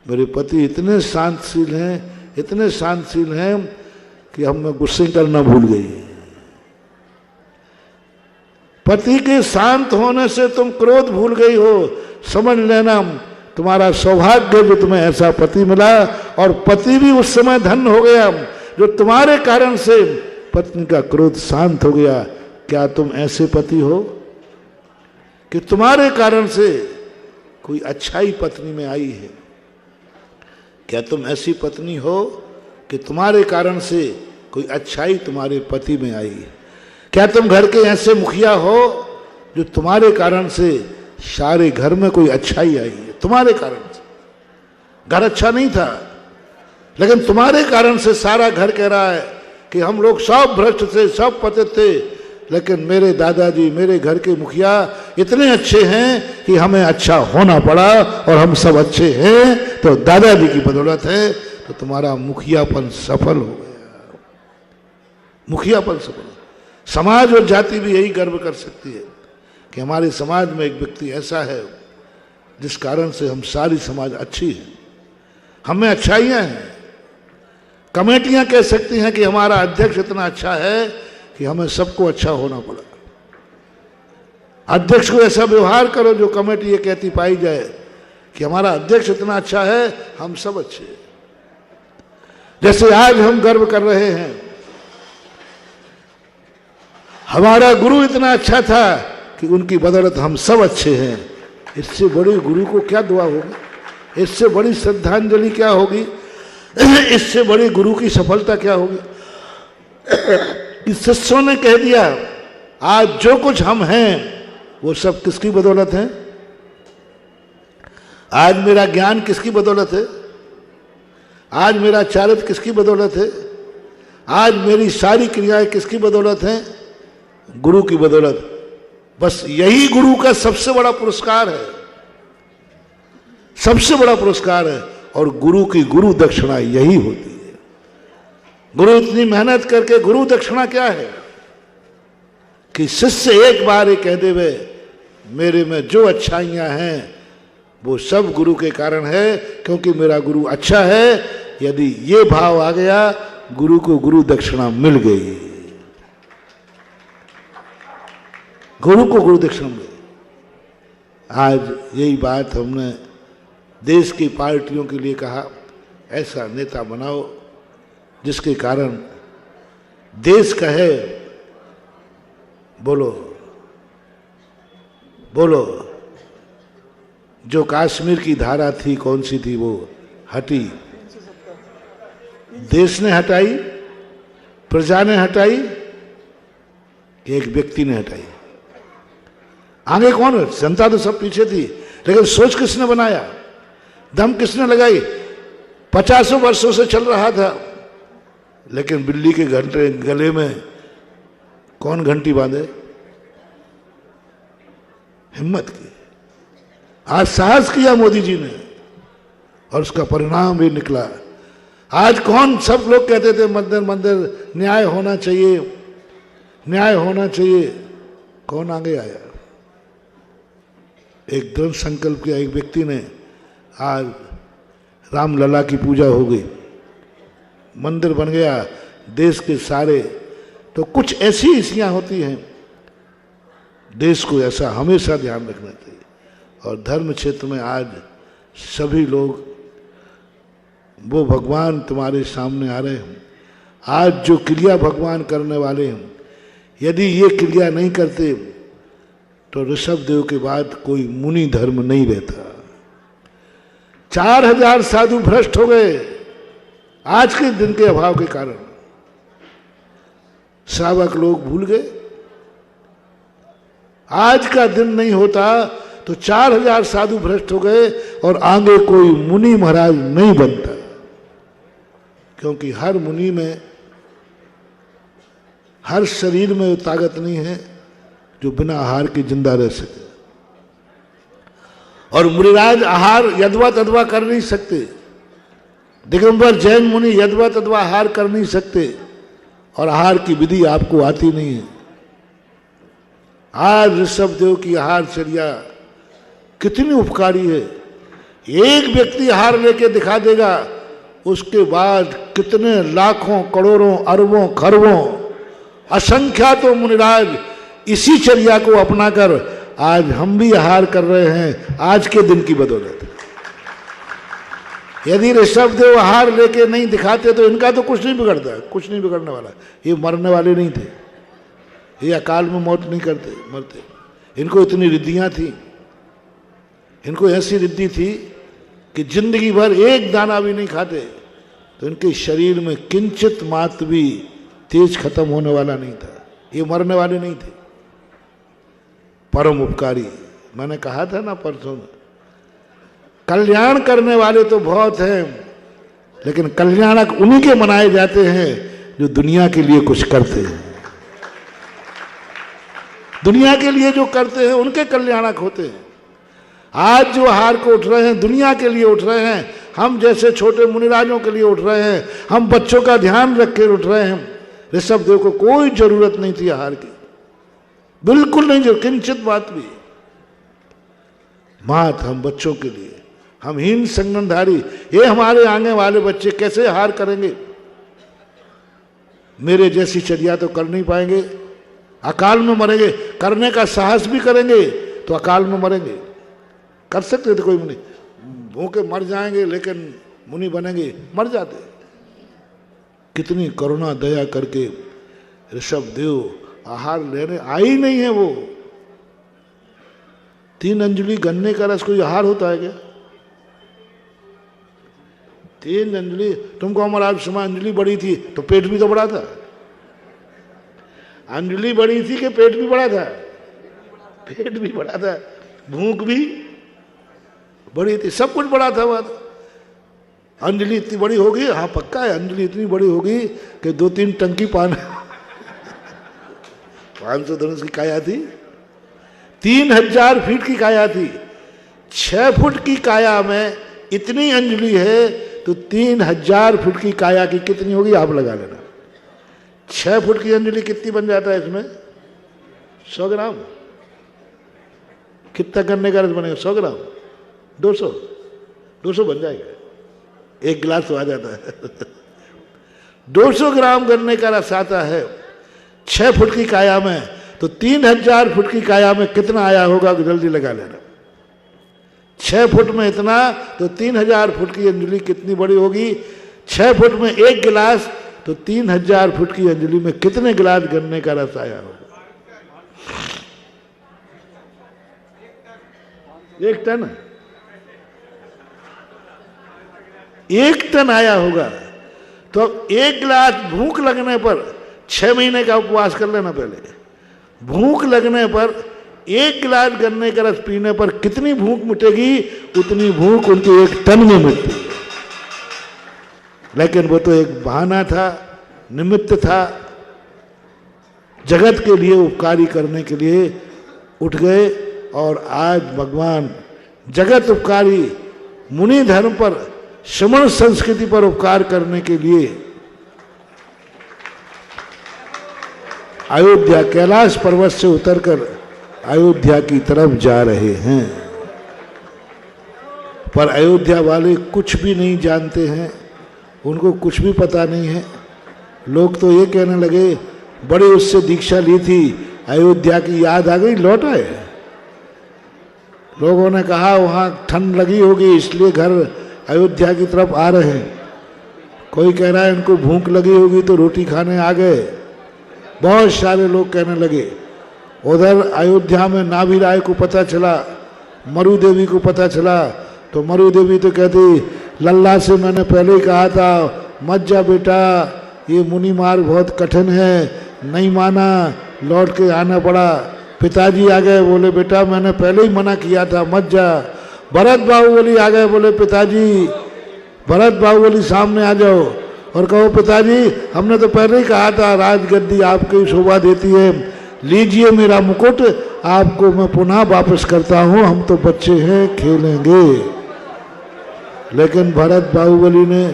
[SPEAKER 1] मेरे पति इतने शांतशील हैं, इतने शांतशील हैं कि हम मैं गुस्से करना भूल गई। पति के शांत होने से तुम क्रोध भूल गई हो, समझ लेना तुम्हारा सौभाग्य जो तुम्हें ऐसा पति मिला, और पति भी उस समय धन्य हो गया जो तुम्हारे कारण से पत्नी का क्रोध शांत हो गया। क्या तुम ऐसे पति हो कि तुम्हारे कारण से कोई अच्छाई पत्नी में आई है? क्या तुम ऐसी पत्नी हो कि तुम्हारे कारण से कोई अच्छाई तुम्हारे पति में आई है? क्या तुम घर के ऐसे मुखिया हो जो तुम्हारे कारण से सारे घर में कोई अच्छाई आई है? तुम्हारे कारण से घर अच्छा नहीं था, लेकिन तुम्हारे कारण से सारा घर कह रहा है कि हम लोग सब भ्रष्ट थे, सब पतित थे, लेकिन मेरे दादाजी, मेरे घर के मुखिया इतने अच्छे हैं कि हमें अच्छा होना पड़ा और हम सब अच्छे हैं, तो दादाजी की बदौलत है, तो तुम्हारा मुखियापन सफल हो गया। मुखियापन सफल। समाज और जाति भी यही गर्व कर सकती है कि हमारे समाज में एक व्यक्ति ऐसा है जिस कारण से हम सारी समाज अच्छी है, हमें अच्छाइयाँ हैं। कमेटियां कह सकती हैं कि हमारा अध्यक्ष इतना अच्छा है कि हमें सबको अच्छा होना पड़ा। अध्यक्ष को ऐसा व्यवहार करो जो कमेटी ये कहती पाई जाए कि हमारा अध्यक्ष इतना अच्छा है, हम सब अच्छे हैं। जैसे आज हम गर्व कर रहे हैं, हमारा गुरु इतना अच्छा था कि उनकी बदौलत हम सब अच्छे हैं। इससे बड़ी गुरु को क्या दुआ होगी? इससे बड़ी श्रद्धांजलि क्या होगी? इससे बड़ी गुरु की सफलता क्या होगी? कि शिष्यों ने कह दिया आज जो कुछ हम हैं वो सब किसकी बदौलत है? आज मेरा ज्ञान किसकी बदौलत है? आज मेरा चारित्र किसकी बदौलत है? आज मेरी सारी क्रियाएं किसकी बदौलत हैं? गुरु की बदौलत। बस यही गुरु का सबसे बड़ा पुरस्कार है, सबसे बड़ा पुरस्कार है। और गुरु की गुरु दक्षिणा यही होती है। गुरु इतनी मेहनत करके, गुरु दक्षिणा क्या है कि शिष्य एक बार ये कह देवे मेरे में जो अच्छाइयां हैं वो सब गुरु के कारण है, क्योंकि मेरा गुरु अच्छा है। यदि ये भाव आ गया, गुरु को गुरु दक्षिणा मिल गई, गुरु को गुरु दक्षिणा मिल गई। आज यही बात हमने देश की पार्टियों के लिए कहा, ऐसा नेता बनाओ जिसके कारण देश कहे बोलो बोलो। जो कश्मीर की धारा थी, कौन सी थी, वो हटी, देश ने हटाई, प्रजा ने हटाई, एक व्यक्ति ने हटाई। आगे कौन है? जनता तो सब पीछे थी, लेकिन सोच किसने बनाया, दम किसने लगाई? 50 वर्षों से चल रहा था, लेकिन बिल्ली के घंटे गले में कौन घंटी बांधे? हिम्मत की, आज साहस किया मोदी जी ने, और उसका परिणाम भी निकला। आज कौन, सब लोग कहते थे मंदिर मंदिर न्याय होना चाहिए, न्याय होना चाहिए, कौन आगे आया? एक दृढ़ संकल्प किया एक व्यक्ति ने, आज रामलला की पूजा हो गई, मंदिर बन गया, देश के सारे। तो कुछ ऐसी हिस्सियां होती हैं, देश को ऐसा हमेशा ध्यान रखना चाहिए। और धर्म क्षेत्र में आज सभी लोग, वो भगवान तुम्हारे सामने आ रहे हैं। आज जो क्रिया भगवान करने वाले हैं, यदि ये क्रिया नहीं करते तो ऋषभ देव के बाद कोई मुनि धर्म नहीं रहता। 4000 साधु भ्रष्ट हो गए आज के दिन के अभाव के कारण। श्रावक लोग भूल गए। आज का दिन नहीं होता तो 4000 साधु भ्रष्ट हो गए और आगे कोई मुनि महाराज नहीं बनता, क्योंकि हर मुनि में, हर शरीर में वो ताकत नहीं है जो बिना आहार के जिंदा रह सके। और मुनिराज आहार यदवा तदवा कर नहीं सकते, दिगंबर जैन मुनि यदवा तदवा आहार कर नहीं सकते, और आहार की विधि आपको आती नहीं है। आज ऋषभ देव की आहारचर्या कितनी उपकारी है। एक व्यक्ति आहार लेके दिखा देगा, उसके बाद कितने लाखों करोड़ों अरबों खरबों असंख्यातों मुनिराज इसी चर्या को अपनाकर आज हम भी आहार कर रहे हैं, आज के दिन की बदौलत। यदि ऋषभ देव आहार लेके नहीं दिखाते तो इनका तो कुछ नहीं बिगड़ता, कुछ नहीं बिगड़ने वाला। ये मरने वाले नहीं थे, ये अकाल में मौत नहीं करते मरते। इनको इतनी रिद्धियां थी, इनको ऐसी रिद्धि थी कि जिंदगी भर एक दाना भी नहीं खाते तो इनके शरीर में किंचित मात्र भी तेज खत्म होने वाला नहीं था। ये मरने वाले नहीं थे। परम उपकारी, मैंने कहा था ना परसों में, कल्याण करने वाले तो बहुत हैं, लेकिन कल्याणक उन्हीं के मनाए जाते हैं जो दुनिया के लिए कुछ करते हैं। दुनिया के लिए जो करते हैं उनके कल्याणक होते हैं। आज जो आहार को उठ रहे हैं, दुनिया के लिए उठ रहे हैं, हम जैसे छोटे मुनिराजों के लिए उठ रहे हैं, हम बच्चों का ध्यान रख के उठ रहे हैं। ऋषभ देव को कोई जरूरत नहीं थी आहार की, बिल्कुल नहीं, जो किंचित बात भी। मात हम बच्चों के लिए, हम हीन संगनधारी, ये हमारे आने वाले बच्चे कैसे आहार करेंगे? मेरे जैसी चर्या तो कर नहीं पाएंगे, अकाल में मरेंगे। करने का साहस भी करेंगे तो अकाल में मरेंगे। कर सकते थे कोई मुनि, भूखे मर जाएंगे, लेकिन मुनि बनेंगे, मर जाते। कितनी करुणा दया करके ऋषभ देव आहार लेने आई नहीं है। वो 3 अंजलि गन्ने का रस कोई आहार होता है क्या? 3 अंजलि, तुमको हमारा आप समय अंजलि बड़ी थी तो पेट भी तो बड़ा था। अंजलि बड़ी थी कि पेट भी बड़ा था? पेट भी बड़ा था, भूख भी बड़ी थी, सब कुछ बड़ा था। बात अंजलि इतनी बड़ी होगी, हाँ पक्का है, अंजलि इतनी बड़ी होगी कि 2-3 टंकी 500 धनुष की काया थी, 3000 फीट की काया थी। 6 फुट की काया में इतनी अंजलि है तो 3000 फीट की काया की कितनी होगी आप लगा लेना। 6 फुट की अंजलि कितनी बन जाता है इसमें? 100 ग्राम। कितना गन्ने का रस बनेगा? 100 ग्राम, 200 बन जाएगा। 1 गिलास तो आ जाता है। 200 ग्राम गन्ने का रस आता है 6 फुट की काया में, तो 3000 फुट की काया में कितना आया होगा? जल्दी लगा लेना। 6 फुट में इतना, तो 3000 फुट की अंजलि कितनी बड़ी होगी? 6 फुट में 1 गिलास, तो 3000 फुट की अंजलि में कितने गिलास गन्ने का रस आया होगा? 1 टन। 1 टन आया होगा। तो 1 गिलास भूख लगने पर, 6 महीने का उपवास कर लेना पहले, भूख लगने पर 1 गिलास गन्ने का रस पीने पर कितनी भूख मिटेगी? उतनी भूख उनके 1 टन में मिटती है। लेकिन वो तो एक बहाना था, निमित्त था, जगत के लिए उपकारी करने के लिए उठ गए। और आज भगवान जगत उपकारी मुनि धर्म पर, श्रमण संस्कृति पर उपकार करने के लिए अयोध्या कैलाश पर्वत से उतरकर अयोध्या की तरफ जा रहे हैं। पर अयोध्या वाले कुछ भी नहीं जानते हैं, उनको कुछ भी पता नहीं है। लोग तो ये कहने लगे, बड़े उससे दीक्षा ली थी, अयोध्या की याद आ गई, लौट आए। लोगों ने कहा वहाँ ठंड लगी होगी इसलिए घर अयोध्या की तरफ आ रहे हैं। कोई कह रहा है इनको भूख लगी होगी तो रोटी खाने आ गए। बहुत सारे लोग कहने लगे। उधर अयोध्या में नाभि राय को पता चला, मरु देवी को पता चला, तो मरु देवी तो कहती, लल्ला से मैंने पहले ही कहा था मत जा बेटा, ये मुनि मार्ग बहुत कठिन है, नहीं माना, लौट के आना पड़ा। पिताजी आ गए, बोले बेटा मैंने पहले ही मना किया था मत जा। भरत बाहुबली आ गए, बोले पिताजी, भरत बाहुबली सामने आ जाओ और कहो पिताजी हमने तो पहले ही कहा था राजगद्दी आपकी शोभा देती है, लीजिए मेरा मुकुट, आपको मैं पुनः वापस करता हूँ, हम तो बच्चे हैं खेलेंगे। लेकिन भरत बाहुबली ने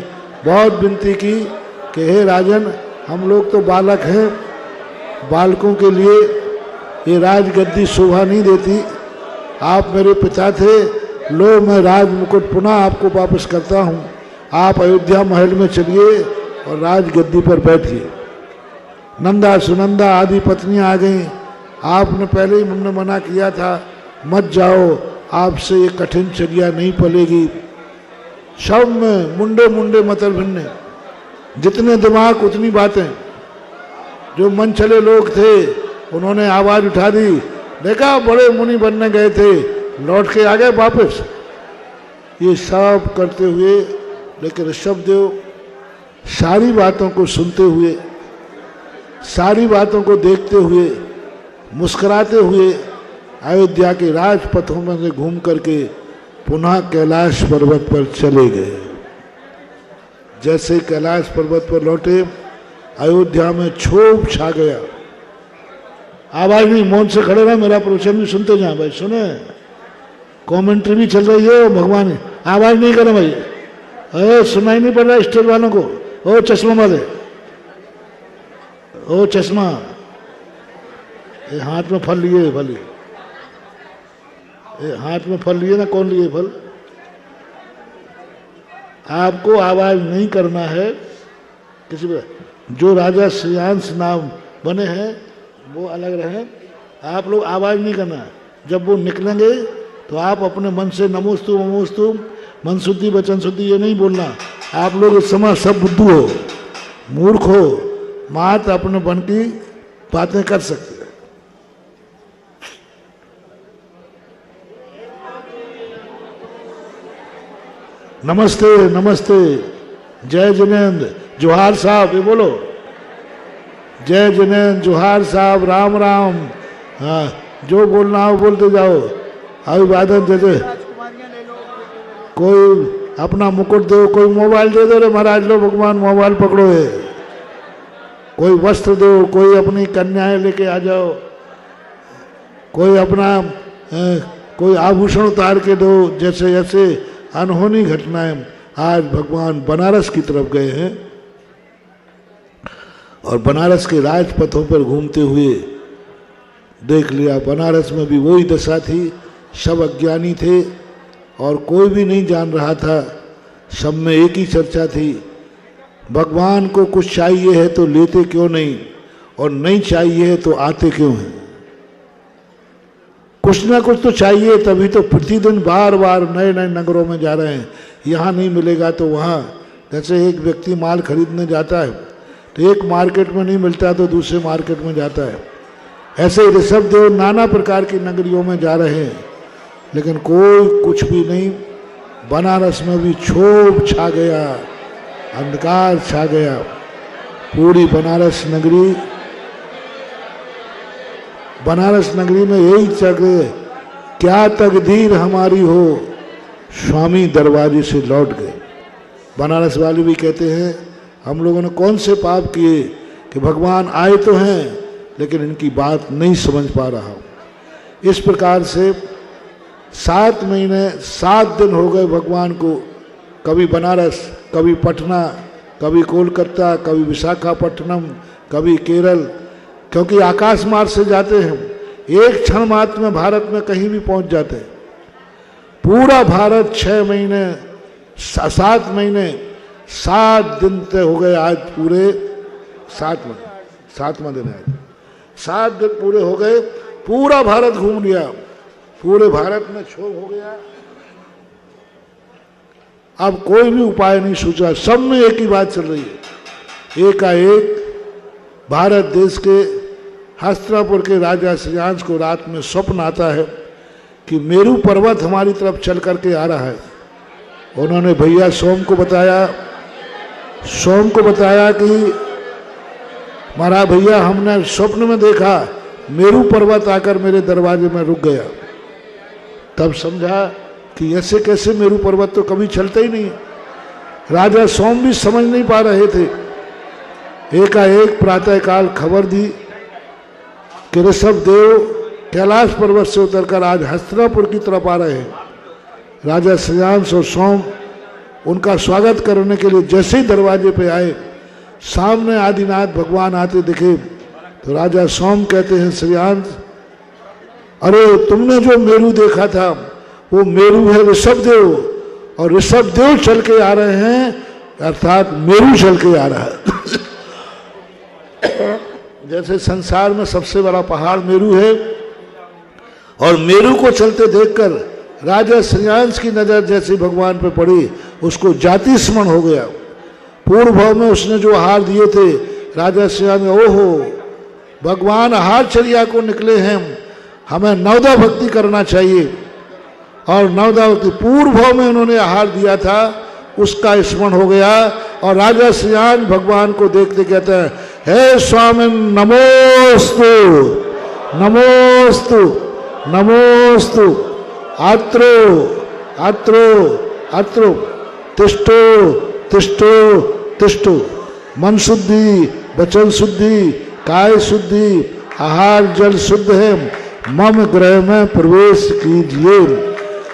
[SPEAKER 1] बहुत विनती की कि हे राजन, हम लोग तो बालक हैं, बालकों के लिए ये राजगद्दी शोभा नहीं देती, आप मेरे पिता थे, लो मैं राज मुकुट पुनः आपको वापस करता हूँ, आप अयोध्या महल में चलिए और राजगद्दी पर बैठिए। नंदा सुनंदा आदि पत्नियां आ गईं, आपने पहले ही हमने मना किया था मत जाओ, आपसे ये कठिन चर्या नहीं पलेगी। सब में मुंडे मुंडे मतलब भिन्ने, जितने दिमाग उतनी बातें। जो मन चले लोग थे उन्होंने आवाज उठा दी, देखा बड़े मुनि बनने गए थे, लौट के आ गए वापस। ये सब करते हुए लेकिन ऋषभदेव सारी बातों को सुनते हुए, सारी बातों को देखते हुए, मुस्कुराते हुए अयोध्या के राजपथों में से घूम करके पुनः कैलाश पर्वत पर चले गए। जैसे कैलाश पर्वत पर लौटे, अयोध्या में क्षोभ छा गया। आवाज नहीं, मौन से खड़े रहे, मेरा प्रवचन भी सुनते जाए भाई, सुने, कमेंट्री भी चल रही है। भगवान आवाज नहीं करे भाई, अरे सुनाई नहीं पड़ रहा स्टेज वालों को। ओ चश्मा वाले, ओ चश्मा, ये हाथ में फल लिए, फल ये हाथ में फल लिए ना, कौन लिए फल? आपको आवाज नहीं करना है किसी पर। जो राजा श्रेयांश नाम बने हैं वो अलग रहे, आप लोग आवाज नहीं करना। जब वो निकलेंगे तो आप अपने मन से नमोस्तु मन शुद्धि वचन शुद्धि ये नहीं बोलना। आप लोग इस समय सब बुद्धू हो, मूर्ख हो, मात अपने बन की बातें कर सकते हैं। नमस्ते नमस्ते, जय जिनेन्द्र, जोहार साहब, ये बोलो जय जिनेन्द्र, जोहार साहब, राम राम। हाँ, जो बोलना हो बोलते जाओ। अभिवादन दे दे, कोई अपना मुकुट दो, कोई मोबाइल दे दो रे महाराज, लो भगवान मोबाइल पकड़ो है, कोई वस्त्र दो, कोई अपनी कन्याएं लेके आ जाओ, कोई अपना कोई आभूषण उतार के दो। जैसे जैसे अनहोनी घटनाएं, आज भगवान बनारस की तरफ गए हैं और बनारस के राजपथों पर घूमते हुए देख लिया, बनारस में भी वही दशा थी, सब अज्ञानी थे और कोई भी नहीं जान रहा था। सब में एक ही चर्चा थी, भगवान को कुछ चाहिए है तो लेते क्यों नहीं, और नहीं चाहिए है तो आते क्यों हैं। कुछ ना कुछ तो चाहिए, तभी तो प्रतिदिन बार बार नए नए नगरों में जा रहे हैं। यहाँ नहीं मिलेगा तो वहाँ, जैसे एक व्यक्ति माल खरीदने जाता है तो एक मार्केट में नहीं मिलता तो दूसरे मार्केट में जाता है। ऐसे ही ऋषभदेव नाना प्रकार की नगरियों में जा रहे हैं, लेकिन कोई कुछ भी नहीं। बनारस में भी क्षोभ छा गया, अंधकार छा गया। पूरी बनारस नगरी में यही जगह, क्या तकदीर हमारी हो, स्वामी दरवाजे से लौट गए। बनारस वाले भी कहते हैं हम लोगों ने कौन से पाप किए कि भगवान आए तो हैं लेकिन इनकी बात नहीं समझ पा रहा हूँ। इस प्रकार से 7 महीने 7 दिन हो गए भगवान को, कभी बनारस, कभी पटना, कभी कोलकाता, कभी विशाखापट्टनम, कभी केरल, क्योंकि आकाश मार्ग से जाते हैं। एक क्षण मात्र में भारत में कहीं भी पहुंच जाते हैं। पूरा भारत 6 महीने 7 महीने 7 दिन तक हो गए। आज पूरे 7वां दिन है। 7 दिन पूरे हो गए, पूरा भारत घूम लिया, पूरे भारत में क्षोभ हो गया। अब कोई भी उपाय नहीं सोचा, सब में एक ही बात चल रही है। एकाएक भारत देश के हस्तिनापुर के राजा श्रीयांश को रात में स्वप्न आता है कि मेरू पर्वत हमारी तरफ चल करके आ रहा है। उन्होंने भैया सोम को बताया कि महाराज भैया हमने स्वप्न में देखा मेरू पर्वत आकर मेरे दरवाजे में रुक गया। तब समझा कि ऐसे कैसे, मेरू पर्वत तो कभी चलता ही नहीं। राजा सोम भी समझ नहीं पा रहे थे। एकाएक प्रातःकाल खबर दी कि ऋषभदेव कैलाश पर्वत से उतरकर आज हस्तिनापुर की तरफ आ रहे हैं। राजा श्रीयांश और सोम उनका स्वागत करने के लिए जैसे ही दरवाजे पे आए, सामने आदिनाथ भगवान आते दिखे तो राजा सोम कहते हैं श्रीयांश, अरे तुमने जो मेरू देखा था वो मेरू है ऋषभदेव, और ऋषभदेव चल के आ रहे हैं, अर्थात मेरू चल के आ रहा है। जैसे संसार में सबसे बड़ा पहाड़ मेरू है, और मेरू को चलते देखकर राजा श्रीयांश की नजर जैसे भगवान पे पड़ी, उसको जाति स्मरण हो गया। पूर्व भाव में उसने जो आहार दिए थे, राजा श्रीयांश, ओहो भगवान आहार चर्या को निकले हैं, हमें नवदा भक्ति करना चाहिए। और नवदा भक्ति पूर्व भाव में उन्होंने आहार दिया था, उसका स्मरण हो गया। और राजा श्रीयांश भगवान को देखते कहते हैं, हे स्वामी नमोस्तु नमोस्तु नमोस्तु, अत्रो अत्रो अत्रो, तिष्ठो तिष्ठो तिष्ठो, मन शुद्धि, वचन शुद्धि, काय शुद्धि, आहार जल शुद्ध है, मम गृह में प्रवेश कीजिए।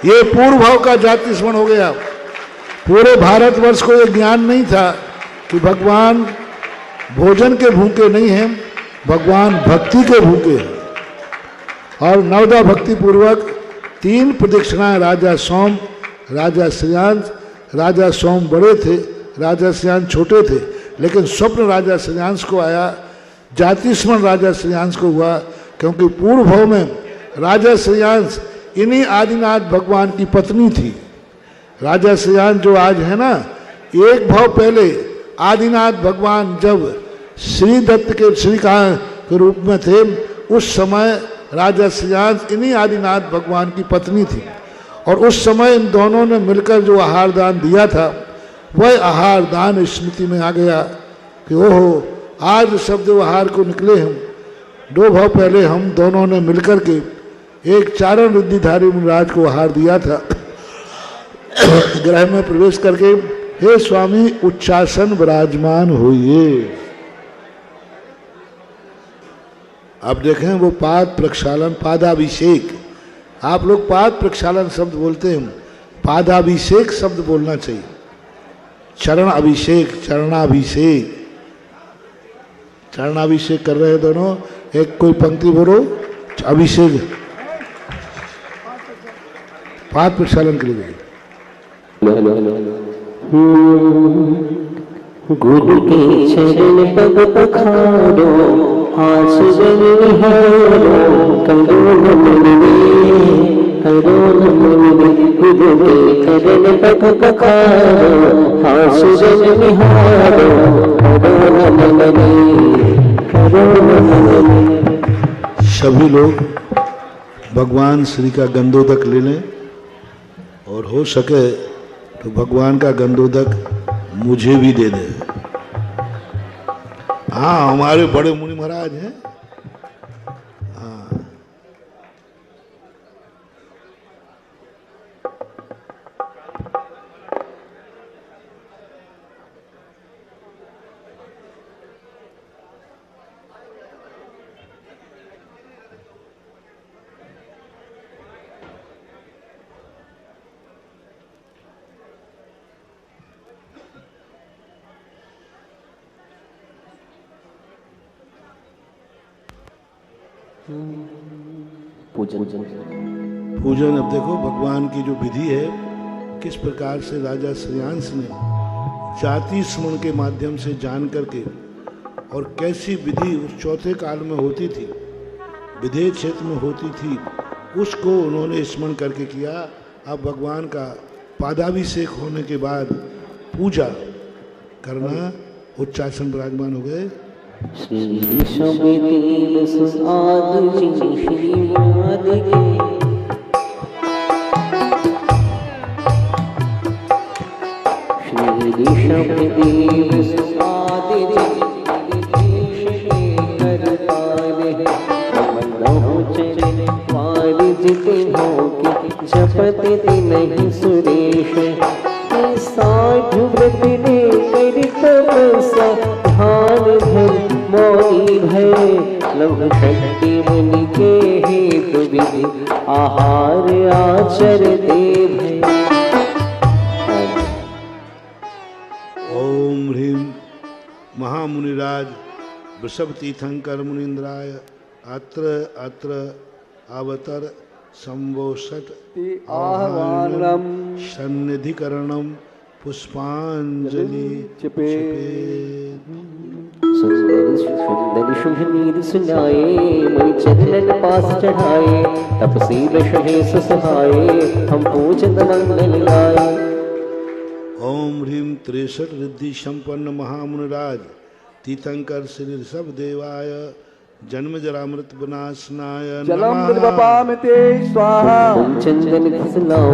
[SPEAKER 1] ये पूर्व भाव का जाति स्मरण हो गया। पूरे भारतवर्ष को ये ज्ञान नहीं था कि भगवान भोजन के भूखे नहीं हैं, भगवान भक्ति के भूखे हैं। और नवदा भक्ति पूर्वक 3 प्रदक्षिणाएं राजा सोम, राजा श्रीयांश, राजा सोम बड़े थे, राजा श्रीयांश छोटे थे, लेकिन स्वप्न राजा श्रीयांश को आया, जाति स्मरण राजा श्रीयांश को हुआ, क्योंकि पूर्व भाव में राजा श्रीयांश इन्हीं आदिनाथ भगवान की पत्नी थी। राजा श्रीयांश जो आज है ना, एक भाव पहले आदिनाथ भगवान जब श्री दत्त के श्रीकांत के रूप में थे, उस समय राजा श्रीयांश इन्हीं आदिनाथ भगवान की पत्नी थी। और उस समय इन दोनों ने मिलकर जो आहार दान दिया था, वह आहार दान स्मृति में आ गया कि ओहो आज शब्द आहार को निकले हम। 2 भाव पहले हम दोनों ने मिलकर के एक चारण रिद्धिधारी मुनिराज को आहार दिया था। गृह में प्रवेश करके, हे स्वामी उच्चासन विराजमान होइए। अब देखें वो पाद प्रक्षालन, पादाभिषेक। आप लोग पाद प्रक्षालन शब्द बोलते हैं, पादाभिषेक शब्द बोलना चाहिए। चरण अभिषेक, चरणाभिषेक। चरणाभिषेक कर रहे हैं दोनों। एक कोई पंक्ति बोलो, अभिषेक 5 प्रक्षालन के लिए।
[SPEAKER 2] गुरु के चरण पग पखारो, हाथ जन निहारो, करो नमन करो नमन। गुरु के चरण पग पखारो, हाथ जन निहारो, करो नमन करो नमन।
[SPEAKER 1] सभी लोग भगवान श्री का गंधोदक ले लें और हो सके तो भगवान का गंधोदक मुझे भी दे दे। हाँ, हमारे बड़े मुनि महाराज हैं। हाँ, पूजन। अब देखो भगवान की जो विधि है, किस प्रकार से राजा श्रेयांश ने जाति स्मरण के माध्यम से जान करके, और कैसी विधि उस चौथे काल में होती थी, विधेय क्षेत्र में होती थी, उसको उन्होंने स्मरण करके किया। अब भगवान का पादाभिषेक होने के बाद पूजा करना, उच्चासन विराजमान हो गए।
[SPEAKER 2] श्री शबदेव सुआद जी श्रीवाद के, श्री शबदेव सुआद देश के करतार है। कमलों चरण पार जिते भोगे, जपते नहीं सुरेश। साधु व्रत ने कर तपस्या, ध्यान धर मोहि भय। लघु शक्ति मुनि के हेतु विधि, आहार आचर दे भय।
[SPEAKER 1] ओम ह्रीम महामुनिराज वृषभ तीर्थंकर मुनीन्द्राय अत्र अत्र अवतर संवोषट
[SPEAKER 3] आह्वानम
[SPEAKER 1] सन्निधिकरणम पुष्पांजलि चिपे।
[SPEAKER 2] सुंदर शुभ नीर सुनाए, मणि चरणन पास चढ़ाए। तपसील सहेस सहाये, हम पूजन मंगल गाए।
[SPEAKER 1] ओम ह्रीम 63 रिद्धि संपन्न महामुनिराज तीर्थंकर श्री ऋषभ देवाय जन्म जरामृत विनाशनाय
[SPEAKER 3] जलम द्रवपामते स्वाहा।
[SPEAKER 2] चंदन घिसलाओ,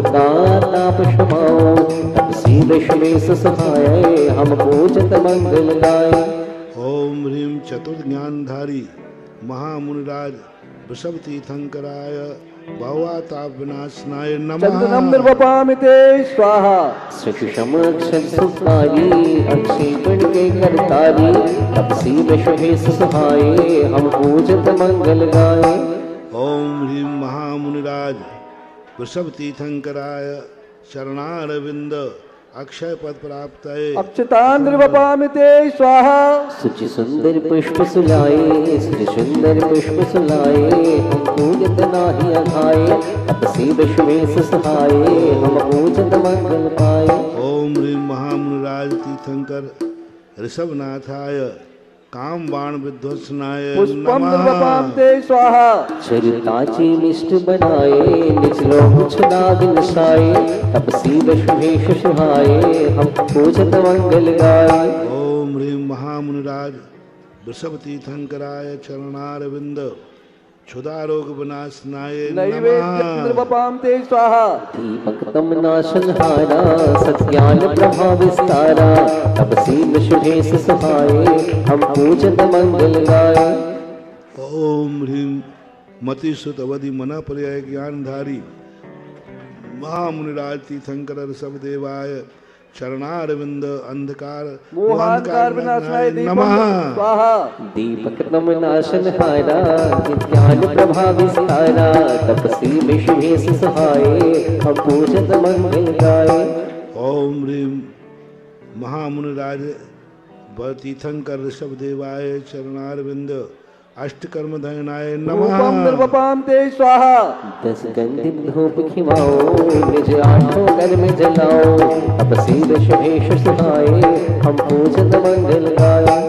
[SPEAKER 2] ताप क्षमाओ। तपसील सहेस सहाये, हम पूजन मंगल गाए।
[SPEAKER 1] ओम ह्रीम चतुर्थ ज्ञानधारी महामुनिराज वृषभ तीर्थंकराय भवताप विनाशनाय नमः।
[SPEAKER 3] चंदनम द्रवपामते स्वाहा।
[SPEAKER 2] सक्षम अक्षर सुखारी, अक्षेपण के करतारी। तपसील सहेस सहाये, हम पूजन मंगल गाए।
[SPEAKER 1] ओम ह्रीम महामुनिराज वृषभ तीर्थंकराय शरणारविंद अक्षय पद प्राप्त है।
[SPEAKER 3] अक्षतान द्रवपामते स्वाहा।
[SPEAKER 2] सुचि सुंदर पुष्प सुलाए, श्री सुंदर पुष्प सुलाए। हम पूजत नाही अघाये, तपसील सहेस सहाये। हम पूजत मंगल पाए।
[SPEAKER 1] ओम ह्रीम महामुनिराज तीर्थंकर ऋषभनाथाय काम बाण विध्वसनाय
[SPEAKER 3] पुष्पम द्रवपामते स्वाहा।
[SPEAKER 2] चरिताची मिष्ट बनाए, निचलो छुदा विनसाए। तपसील सहेस सहाये, हम पूजत मंगल गाए।
[SPEAKER 1] ओम ह्रीम महामुनिराज वृषभ तीर्थंकराय चरणारविंद क्षुदारोग विनाशनाय
[SPEAKER 3] नैवेद्यं द्रवपामते स्वाहा।
[SPEAKER 2] दीपकतम नाशनहारा, सत्यान प्रभा विस्तारा। तपसील सहेस सहाये, हम पूजत मंगल गाए।
[SPEAKER 1] ओम ह्रीम मतिसुत अवधि मना पर्याय ज्ञानधारी महामुनिराज तीर्थंकर ऋषभ देवाय चरणारविंद अंधकार
[SPEAKER 3] मोहांकार विनाशनाय नमः स्वाहा।
[SPEAKER 2] दीपकतम नाशनहारा, ज्ञान प्रभा विस्तारा। तपसील सहेस सहाये, हम पूजत मंगल गाए।
[SPEAKER 1] ओम ह्रीम महामुनिराज तीर्थंकर ऋषभ देवाय चरणारविंद अष्टकर्म धयनाय
[SPEAKER 3] रूपम
[SPEAKER 1] नमः।
[SPEAKER 3] निर्वपाम ते स्वाहा।
[SPEAKER 2] 10 गंधित धूप खिवाओ, निज 8 घर में जलाओ, अब सीध शुभेश सुहाए, हम पूजन मंगल गाए।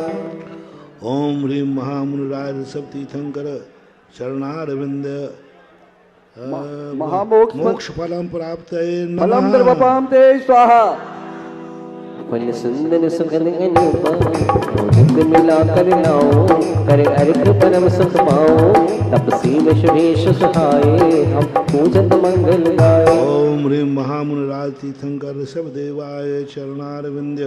[SPEAKER 1] ओम ह्रीं महामुनिराज ऋषभ तीर्थंकर चरणारविंद मोक्ष फलम प्राप्त
[SPEAKER 3] फलम निर्वपाम ते स्वाहा।
[SPEAKER 2] फल सुंदर सुगंध अनूपा, मोदक मिला कर लाओ, करे अर्घ परम सुख पाओ, तपसी में शुभेश सुहाए, हम पूजन मंगल गाए।
[SPEAKER 1] ओम ह्रीं महामुनिराज तीर्थंकर ऋषभ देवाय चरणारविंद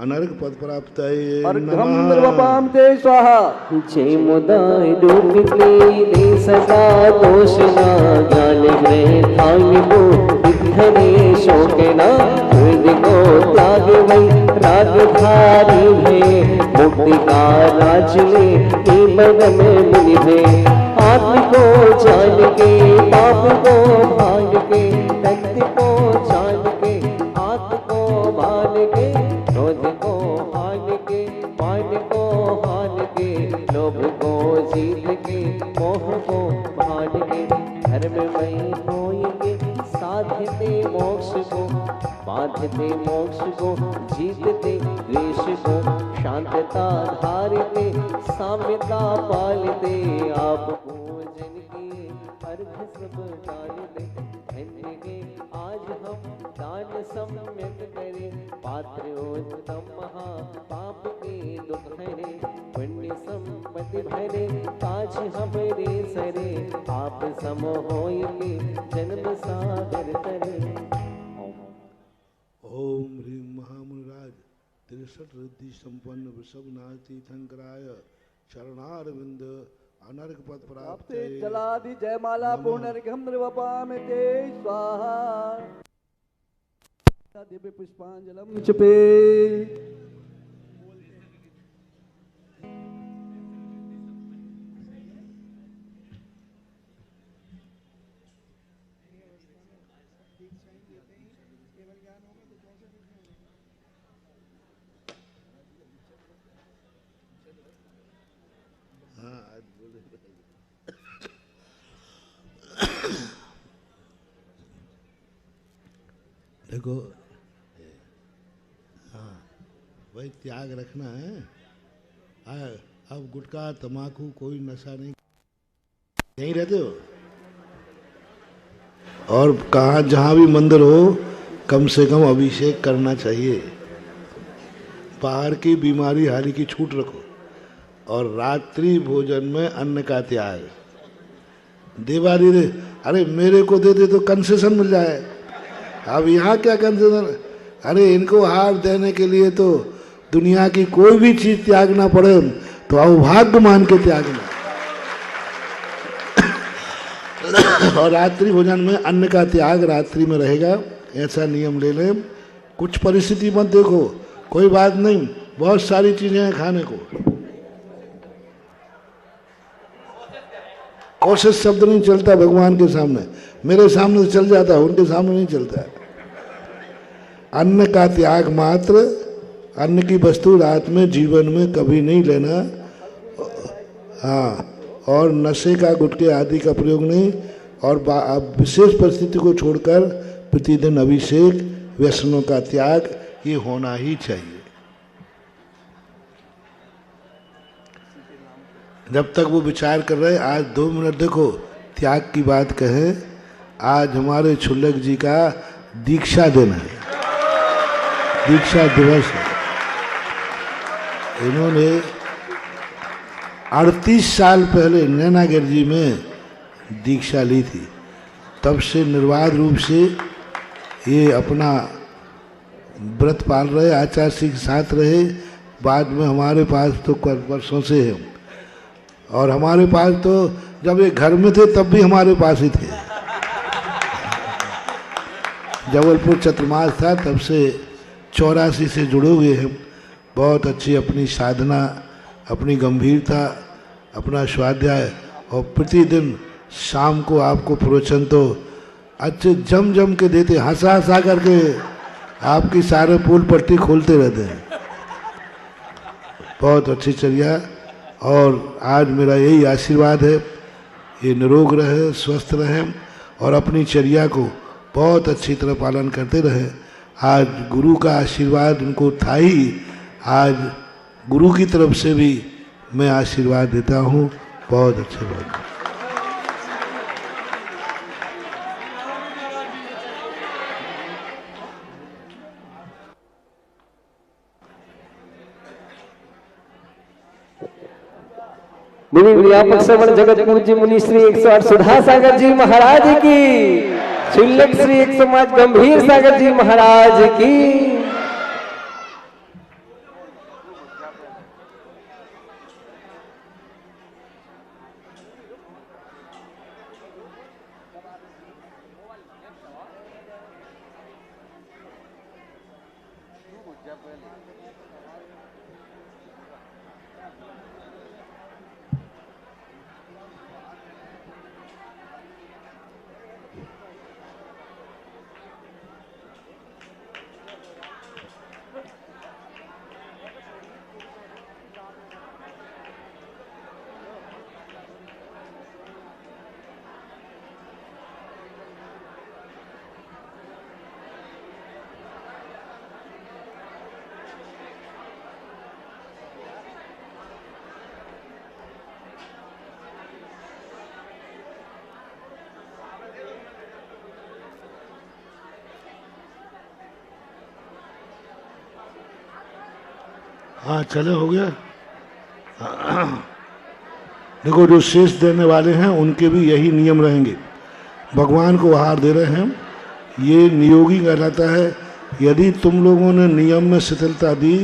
[SPEAKER 1] अनर्घ पद प्राप्त
[SPEAKER 3] अर्घम निर्वपाम ते स्वाहा।
[SPEAKER 2] जय मुदाय डूबले दे सदा दोष ना, ज्ञान ग्रह थांग को विघ्ने शोकना, हृदय को त्याग वै राग धारी है, मुक्ति का राज ले मन में मुनि है। आत्म को जान के पाप को भाग के, तख्त को जान के आत्म को मान के, क्रोध को हान के मान को हान के, लोभ को जीत के मोह को भान के, धर्ममय होएंगे साधते मोक्ष को, बांधते मोक्ष को, जीतते द्वेष को, शांतता धारते साम्यता पालते, आप पूजन किए अर्घ सब डालते, धन्य के आज हम दान सम्यक करें, पात्र उत्तम महा पाप के दुख हरे, पुण्य संपत्ति भरे काज हमरे सरे, आप सम होइके जन्म सागर तरे।
[SPEAKER 1] ओम ह्रीं महामुनिराज 63 रिद्धि संपन्न वृषभनाथ तीर्थंकराय चरणारविंद अनर्घ पद प्राप्त
[SPEAKER 3] जलादि जयमाला पुनर्घम निर्वपाम ते स्वाहा। दिव्य पुष्पांजलम चुपे।
[SPEAKER 1] देखो हाँ भाई त्याग रखना है। अब गुटखा तम्बाकू कोई नशा नहीं, यहीं रहते हो और कहाँ जहाँ भी मंदिर हो कम से कम अभिषेक करना चाहिए। बाहर की बीमारी हाली की छूट रखो और रात्रि भोजन में अन्न का त्याग। देवारी रे अरे मेरे को दे दे तो कंसेशन मिल जाए। अब यहाँ क्या कंसेशन? अरे इनको हार देने के लिए तो दुनिया की कोई भी चीज त्यागना पड़े तो अभाग्य मान के त्यागना। और रात्रि भोजन में अन्न का त्याग रात्रि में रहेगा, ऐसा नियम ले लें। कुछ परिस्थिति मत देखो, कोई बात नहीं, बहुत सारी चीजें हैं खाने को। कोशिश शब्द नहीं चलता भगवान के सामने, मेरे सामने तो चल जाता है, उनके सामने नहीं चलता। अन्न का त्याग मात्र, अन्न की वस्तु रात में जीवन में कभी नहीं लेना। हाँ, और नशे का गुटखे आदि का प्रयोग नहीं। और विशेष परिस्थिति को छोड़कर प्रतिदिन अभिषेक, व्यसनों का त्याग, ये होना ही चाहिए। जब तक वो विचार कर रहे, आज 2 मिनट देखो, त्याग की बात कहें। आज हमारे छुल्लक जी का दीक्षा दिन है, दीक्षा दिवस है। इन्होंने 38 साल पहले नैनागिर जी में दीक्षा ली थी। तब से निर्बाध रूप से ये अपना व्रत पाल रहे, आचार्य के साथ रहे। बाद में हमारे पास तो वर्षों से है, और हमारे पास तो जब ये घर में थे तब भी हमारे पास ही थे। जबलपुर चतुर्मास था, तब से 84 से जुड़े हुए हैं। बहुत अच्छी अपनी साधना, अपनी गंभीरता, अपना स्वाध्याय, और प्रतिदिन शाम को आपको प्रवचन तो अच्छे जम जम के देते, हंसा हंसा करके आपकी सारे पुल पट्टी खोलते रहते हैं। बहुत अच्छी चर्या। और आज मेरा यही आशीर्वाद है, ये निरोग रहे, स्वस्थ रहे और अपनी चर्या को बहुत अच्छी तरह पालन करते रहे। आज गुरु का आशीर्वाद उनको था ही, आज गुरु की तरफ से भी मैं आशीर्वाद देता हूँ। बहुत अच्छी बात।
[SPEAKER 2] मुनि व्यापक श्रवण जगत पूज्य मुनि श्री 108 सुधा सागर जी महाराज की, शुल्लक श्री 105 गंभीर सागर जी महाराज की।
[SPEAKER 1] हाँ चले, हो गया। देखो, जो शेष देने वाले हैं उनके भी यही नियम रहेंगे। भगवान को आहार दे रहे हैं, ये नियोगी कहलाता है। यदि तुम लोगों ने नियम में शिथिलता दी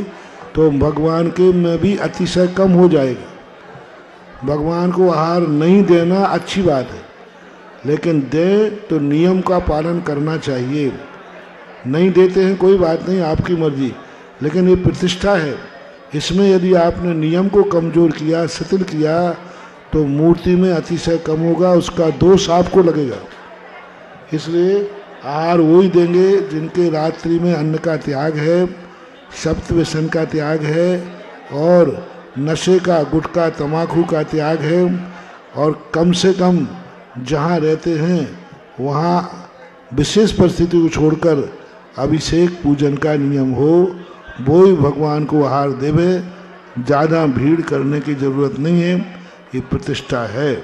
[SPEAKER 1] तो भगवान के में भी अतिशय कम हो जाएगा। भगवान को आहार नहीं देना अच्छी बात है, लेकिन दे तो नियम का पालन करना चाहिए। नहीं देते हैं कोई बात नहीं, आपकी मर्जी, लेकिन ये प्रतिष्ठा है। इसमें यदि आपने नियम को कमजोर किया, शिथिल किया, तो मूर्ति में अतिशय कम होगा, उसका दोष आपको लगेगा। इसलिए आहार वही देंगे जिनके रात्रि में अन्न का त्याग है, सप्त व्यसन का त्याग है और नशे का, गुटखा, तम्बाकू का त्याग है, और कम से कम जहाँ रहते हैं वहाँ विशेष परिस्थिति को छोड़कर अभिषेक पूजन का नियम हो, वो ही भगवान को आहार देवे। ज़्यादा भीड़ करने की ज़रूरत नहीं है, ये प्रतिष्ठा है।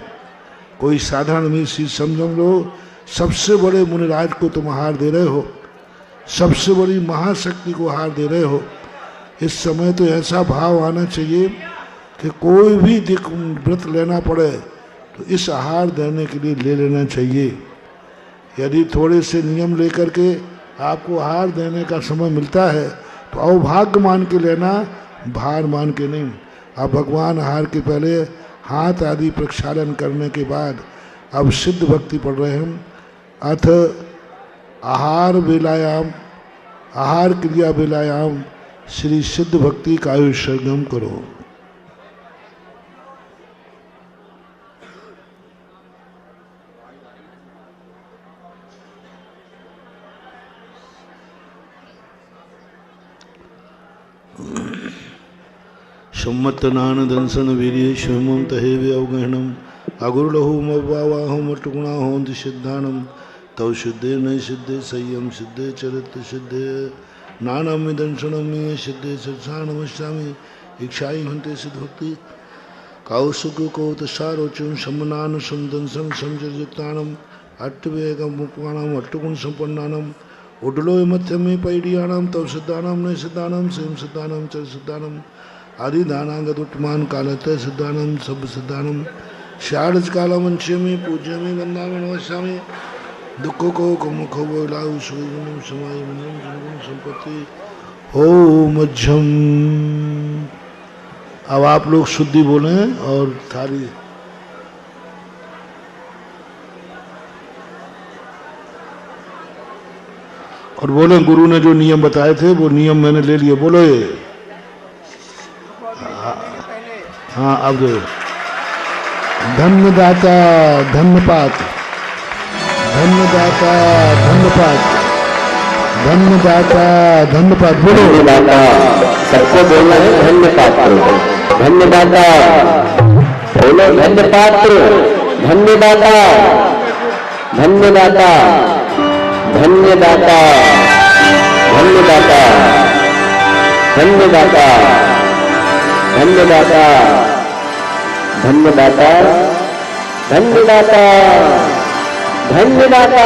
[SPEAKER 1] कोई साधारण में चीज समझ लो, सबसे बड़े मुनिराज को तुम आहार दे रहे हो, सबसे बड़ी महाशक्ति को आहार दे रहे हो। इस समय तो ऐसा भाव आना चाहिए कि कोई भी व्रत लेना पड़े तो इस आहार देने के लिए ले लेना चाहिए। यदि थोड़े से नियम लेकर के आपको आहार देने का समय मिलता है तो अवभाग्य मान के लेना, भार मान के नहीं। अब भगवान आहार के पहले हाथ आदि प्रक्षालन करने के बाद अब सिद्ध भक्ति पढ़ रहे हैं। अथ आहार वेलायाम, आहार क्रिया वेलायाम श्री सिद्ध भक्ति का आयुष्यगम करो। सम्मतनान दंसन वीर्य शिवमं तहेवे अवगहनम अगुरुलहुम अवावाहम अटुगुणाहों सिद्धानम तव सिद्धे न सिद्धे संयम सिद्धे चरित्र सिद्धे नानम दंसनम में सिद्धे सत्सानमस्यामि इच्छाई हंते सिद्ध भक्ति कौसुक कौतसारोचुं सम्मनान समदंसन समजयुक्तानम अट्टवेगम मुक्तानम अट्टुगुण संपन्नानम उडलो मध्य में पैडियानाम तव सिद्धानम न सिद्धानम सेम सिद्धानम चर सिद्धानम आदिदानागतुटमान कालते सिद्धानम सब सिद्धानम शारज कालमंशे में पूज्य में गंगा में नमस्यामि दुखों को मुखो बोलाऊ सुगुण समाय मनम संपत्ति हो मध्यम। अब आप लोग शुद्धि बोलें और थाली और बोले गुरु ने जो नियम बताए थे वो नियम मैंने ले लिए। बोलो ये हाँ, अब दो धन्यदाता धन्यपात, धन्यदाता धन्यपात, धन्यदाता धन्यपात। बोलो
[SPEAKER 2] सबको बोलना है धन्य पात्र, धन्य दाता, बोलो धन्य पात्र, धन्य दाता, धन्य दाता, धन्य दाता, धन्य दाता, धन्य दाता, धन्य दाता, धन्य दाता, धन्य दाता, धन्य दाता,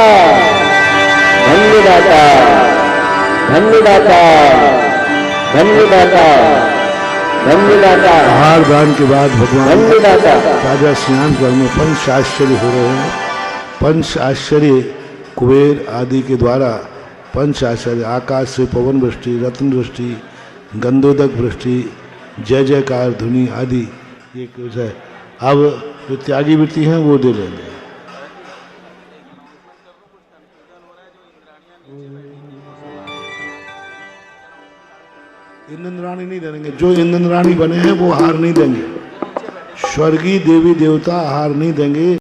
[SPEAKER 2] धन्य दाता, धन्य दाता, धन्य दाता, धन्य दाता।
[SPEAKER 1] आहार दान के बाद भगवान
[SPEAKER 2] धन्य दाता।
[SPEAKER 1] राजा सिंहासगढ़ में पंच आश्चर्य हो रहे हैं। पंच आश्चर्य कुबेर आदि के द्वारा पंच आश्चर्य, आकाश से पवन वृष्टि, रत्न वृष्टि, गंधोदक वृष्टि, जय जयकार ध्वनि आदि ये कुछ है। अब जो त्यागी वृत्ति हैं वो दे लेंगे। इंद्राणी नहीं देंगे, जो इंद्राणी बने हैं वो हार नहीं देंगे। स्वर्गीय देवी देवता हार नहीं देंगे।